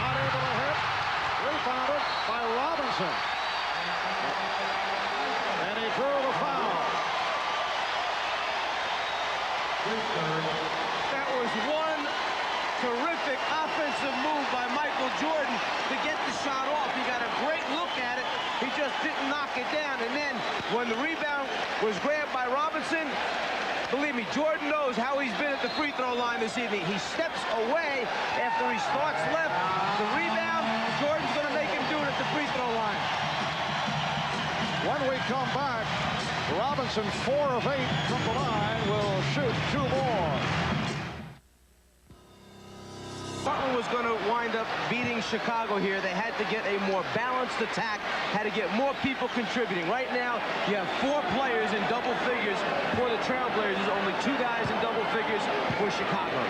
not able to hit. Rebounded by Robinson. And he drew the foul. That was one terrific offensive move by Michael Jordan to get the shot off. He got a great look at it. He just didn't knock it down. And then when the rebound was grabbed by Robinson, believe me, Jordan knows how he's been at the free throw line this evening. He steps away after he starts left. The rebound, Jordan's going to make him do it at the free throw line. When we come back, Robinson, 4 of 8 from the line, will shoot 2 more. Portland was going to wind up beating Chicago here. They had to get a more balanced attack, had to get more people contributing. Right now, you have 4 players in double figures for the Trailblazers, only 2 guys in double figures for Chicago.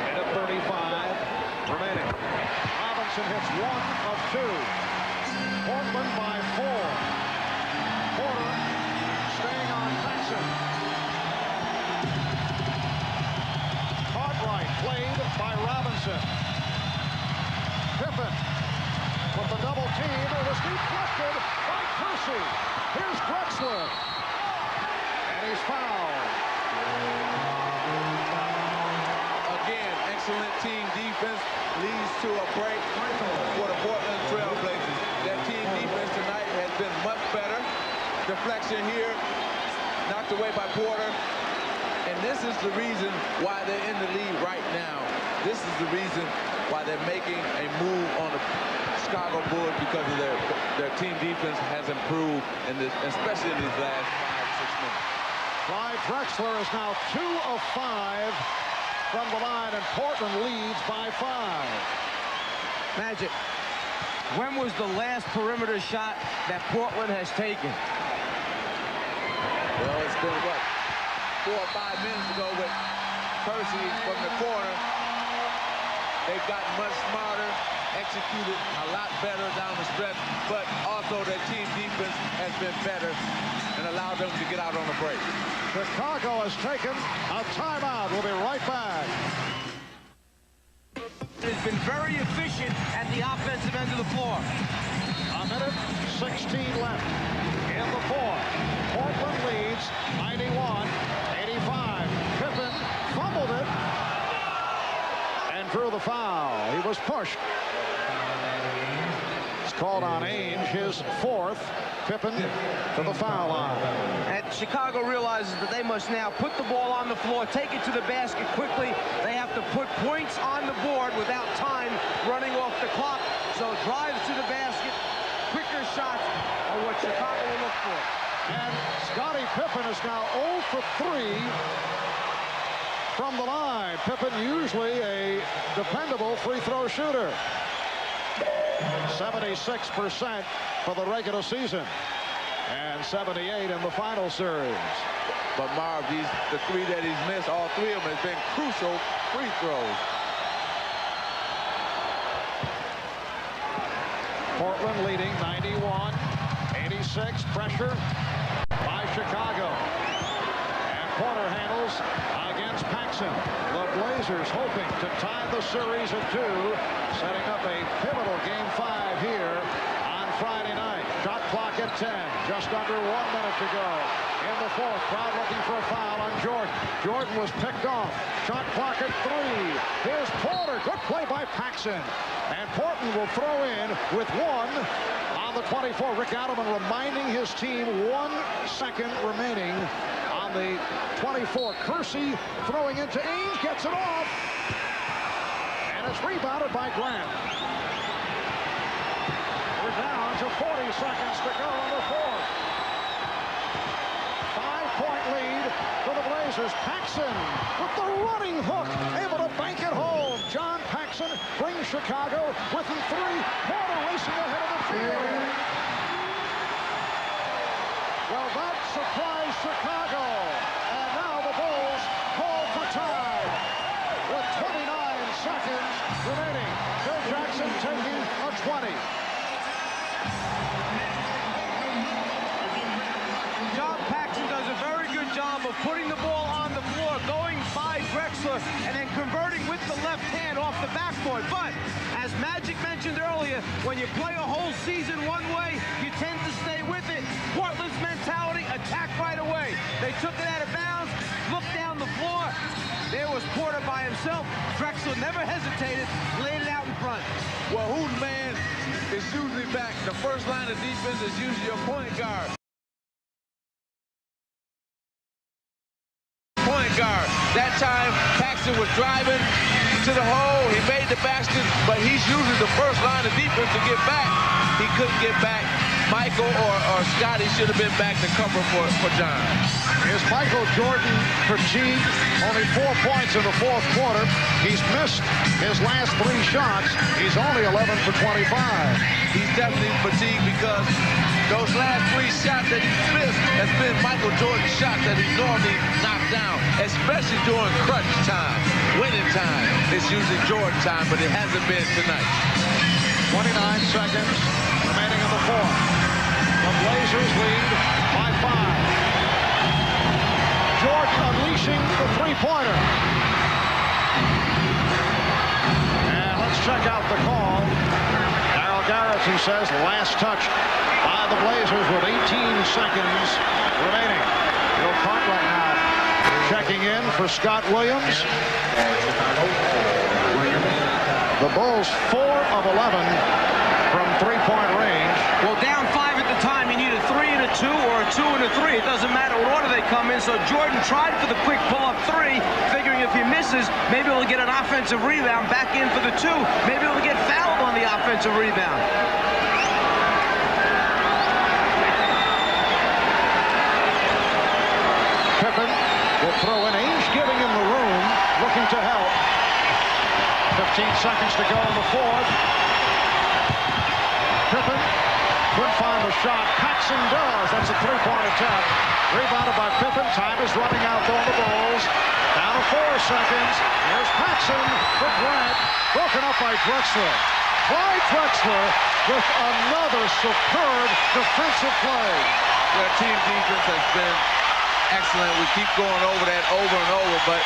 Minute 35 remaining. Robinson hits 1 of 2. Portland by 4. Porter staying on Paxson. Cartwright played by Robinson. Pippen with the double team. It was deflected by Kersey. Here's Drexler. And he's fouled. Again, excellent team defense leads to a break for the Portland Trailblazers. Their team defense tonight has been much better. Deflection here, knocked away by Porter. And this is the reason why they're in the lead right now. This is the reason why they're making a move on the Chicago Bulls, because of their team defense has improved, especially in these last 5-6 minutes. Clyde Drexler is now 2 of 5 from the line, and Portland leads by 5. Magic, when was the last perimeter shot that Portland has taken? Well, it's been, what, 4 or 5 minutes ago with Kersey from the corner. They've gotten much smarter, executed a lot better down the stretch, but also their team defense has been better and allowed them to get out on the break. Chicago has taken a timeout. We'll be right back. Has been very efficient at the offensive end of the floor. A minute 16 left in the fourth. Portland leads 91-85. the foul. He was pushed. It's called on Ainge, his fourth. Pippen to the foul line. And Chicago realizes that they must now put the ball on the floor, take it to the basket quickly. They have to put points on the board without time running off the clock. So drives to the basket, quicker shots are what Chicago will look for. And Scottie Pippen is now 0 for 3 from the line. Pippen usually a dependable free throw shooter. 76% for the regular season and 78 in the final series. But Marv, the three that he's missed, all three of them has been crucial free throws. Portland leading 91-86. Pressure by Chicago. And Porter handles against Paxson. The Blazers hoping to tie the series at 2, setting up a pivotal Game 5 here on Friday night. Shot clock at 10. Just under 1 minute to go in the fourth. Crowd looking for a foul on Jordan. Jordan was picked off. Shot clock at 3. Here's Porter. Good play by Paxson. And Portland will throw in with 1 on the 24. Rick Adelman reminding his team 1 second remaining on the 24. Kersey throwing into Ainge. Gets it off. And it's rebounded by Grant. We're down to 40 seconds to go in the fourth. 5-point lead for the Blazers. Paxson with the running hook, able to bank it home. John Paxson brings Chicago within 3. Porter racing ahead of the field. Well, that surprised Chicago. And now the Bulls call for time. With 29 seconds remaining. Phil Jackson taking a 20. John Paxson does a very good job of putting the ball on the floor, going by Drexler, and then converting with the left hand off the backboard. But, as Magic mentioned earlier, when you play a whole season one way, you tend to stay with it. Portland's mentality, attack right away. They took it out of bounds, looked down the floor. There was Porter by himself. Drexler never hesitated, laid it out in front. Well, whose man is usually back? The first line of defense is usually your point guard. Guard. That time, Paxson was driving to the hole. He made the basket, but he's usually the first line of defense to get back. He couldn't get back. Michael or Scottie should have been back to cover for John. Is Michael Jordan fatigued? Only 4 points in the fourth quarter. He's missed his last 3 shots. He's only 11 for 25. He's definitely fatigued because those last 3 shots that he's missed has been Michael Jordan's shots that he normally knocks down, especially during crunch time, winning time. It's usually Jordan time, but it hasn't been tonight. 29 seconds remaining in the fourth. The Blazers lead by 5. Jordan unleashing the three-pointer. And let's check out the call. Darryl Garrison says last touch by the Blazers with 18 seconds remaining. Bill Cartwright now checking in for Scott Williams. The Bulls 4 of 11 from three-point range. Well, down 5 at the time, you need a 3 and a 2 or a 2 and a 3. It doesn't matter what order they come in. So Jordan tried for the quick pull-up 3, figuring if he misses, maybe he'll get an offensive rebound back in for the 2. Maybe he'll get fouled on the offensive rebound. Pippen will throw in. Ainge giving him the room, looking to help. 15 seconds to go in the fourth. Pippen couldn't find the shot. Paxson does. That's a three-point attempt. Rebounded by Pippen. Time is running out on the Bulls. Down to 4 seconds. Here's Paxson for Grant. Broken up by Drexler. Clyde Drexler with another superb defensive play. Their team defense has been excellent. We keep going over that over and over, but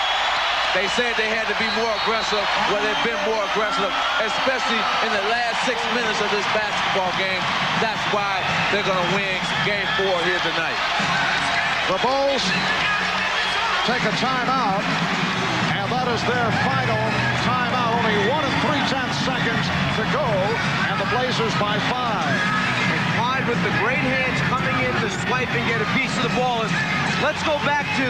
they said they had to be more aggressive. Well, they've been more aggressive, especially in the last 6 minutes of this basketball game. That's why they're going to win Game 4 here tonight. The Bulls take a timeout, and that is their final timeout. Only 1 to go, and the Blazers by 5. And Clyde with the great hands coming in to swipe and get a piece of the ball. And let's go back to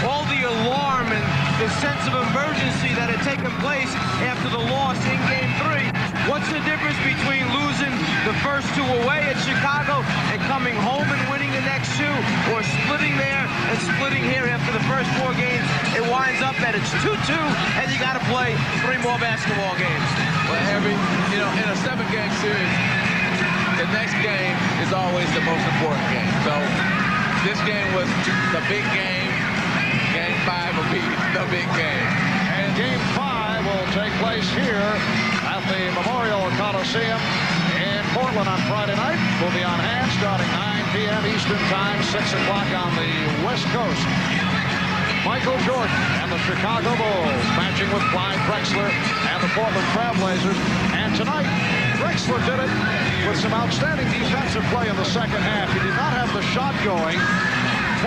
all the alarm and the sense of emergency that had taken place after the loss in Game 3. What's the difference between losing the first 2 away at Chicago and coming home and winning the next 2, or splitting there and splitting here after the first 4 games? It winds up that it's 2-2, and you got to play 3 more basketball games. Well, Harry, you know, in a 7-game series, the next game is always the most important game. So this game was the big game. Game 5 will be the big game. And Game 5 will take place here at the Memorial Coliseum in Portland on Friday night. We'll be on hand starting 9 p.m. Eastern Time, 6 o'clock on the West Coast. Michael Jordan and the Chicago Bulls matching with Clyde Drexler and the Portland Trail Blazers. And tonight, Drexler did it with some outstanding defensive play in the second half. He did not have the shot going.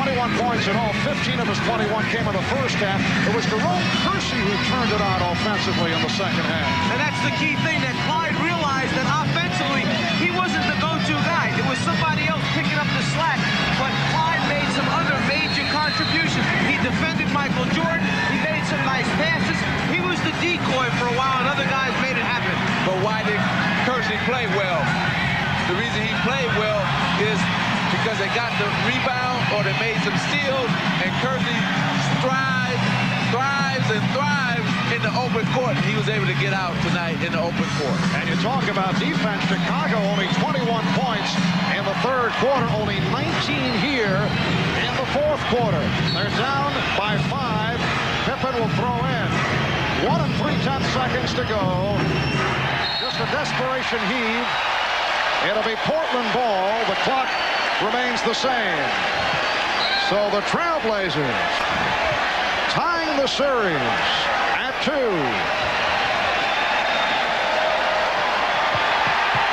21 points in all. 15 of his 21 came in the first half. It was Jerome Kersey who turned it on offensively in the second half. And that's the key thing, that Clyde realized that offensively he wasn't the go-to guy. It was somebody else picking up the slack. But Clyde made some other major contributions. He defended Michael Jordan. He made some nice passes. He was the decoy for a while, and other guys made it happen. But why did Kersey play well? The reason he played well is because they got the rebound or they made some steals, and Kersey thrives in the open court. He was able to get out tonight in the open court. And you talk about defense, Chicago only 21 points in the third quarter, only 19 here in the fourth quarter. They're down by 5. Pippen will throw in. 1 3/10 seconds to go. Just a desperation heave. It'll be Portland ball. The clock remains the same. So the Trailblazers tying the series at 2.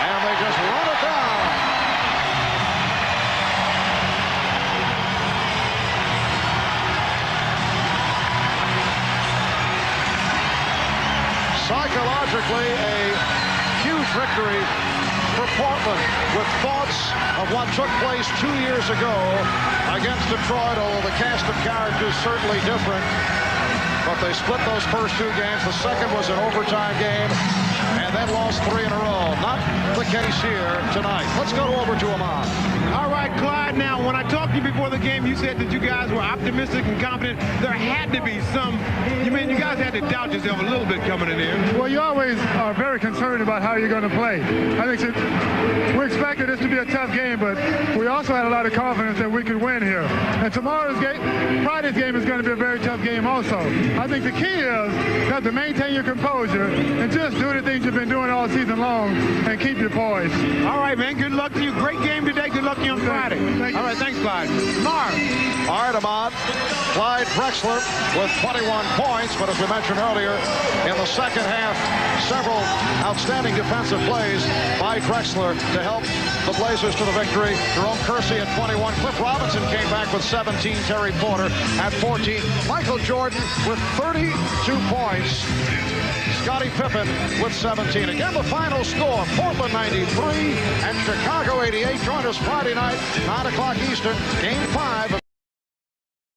And they just run it down. Psychologically, a huge victory for Portland, with thoughts of what took place 2 years ago against Detroit, although the cast of characters certainly different. But they split those first 2 games. The second was an overtime game, and then lost 3 in a row. Not the case here tonight. Let's go over to Ahmad. All right, Clyde, now, when I talked to you before the game, you said that you guys were optimistic and confident. There had to be some, you guys had to doubt yourself a little bit coming in here. Well, you always are very concerned about how you're going to play. I think we expected this to be a tough game, but we also had a lot of confidence that we could win here. And tomorrow's game, Friday's game, is going to be a very tough game also. I think the key is that to maintain your composure and just do the things you've been doing all season long and keep your poise. All right, man, good luck to you. Great game today. Good luck to you on Friday. All right, thanks, Clyde. Mark. All right, Ahmad. Clyde Drexler with 21 points, but as we mentioned earlier, in the second half, several outstanding defensive plays by Drexler to help the Blazers to the victory. Jerome Kersey at 21. Cliff Robinson came back with 17. Terry Porter at 14. Michael Jordan with 32 points. Scottie Pippen with 17. Again, the final score, Portland 93 and Chicago 88. Join us Friday night, 9 o'clock Eastern, Game 5.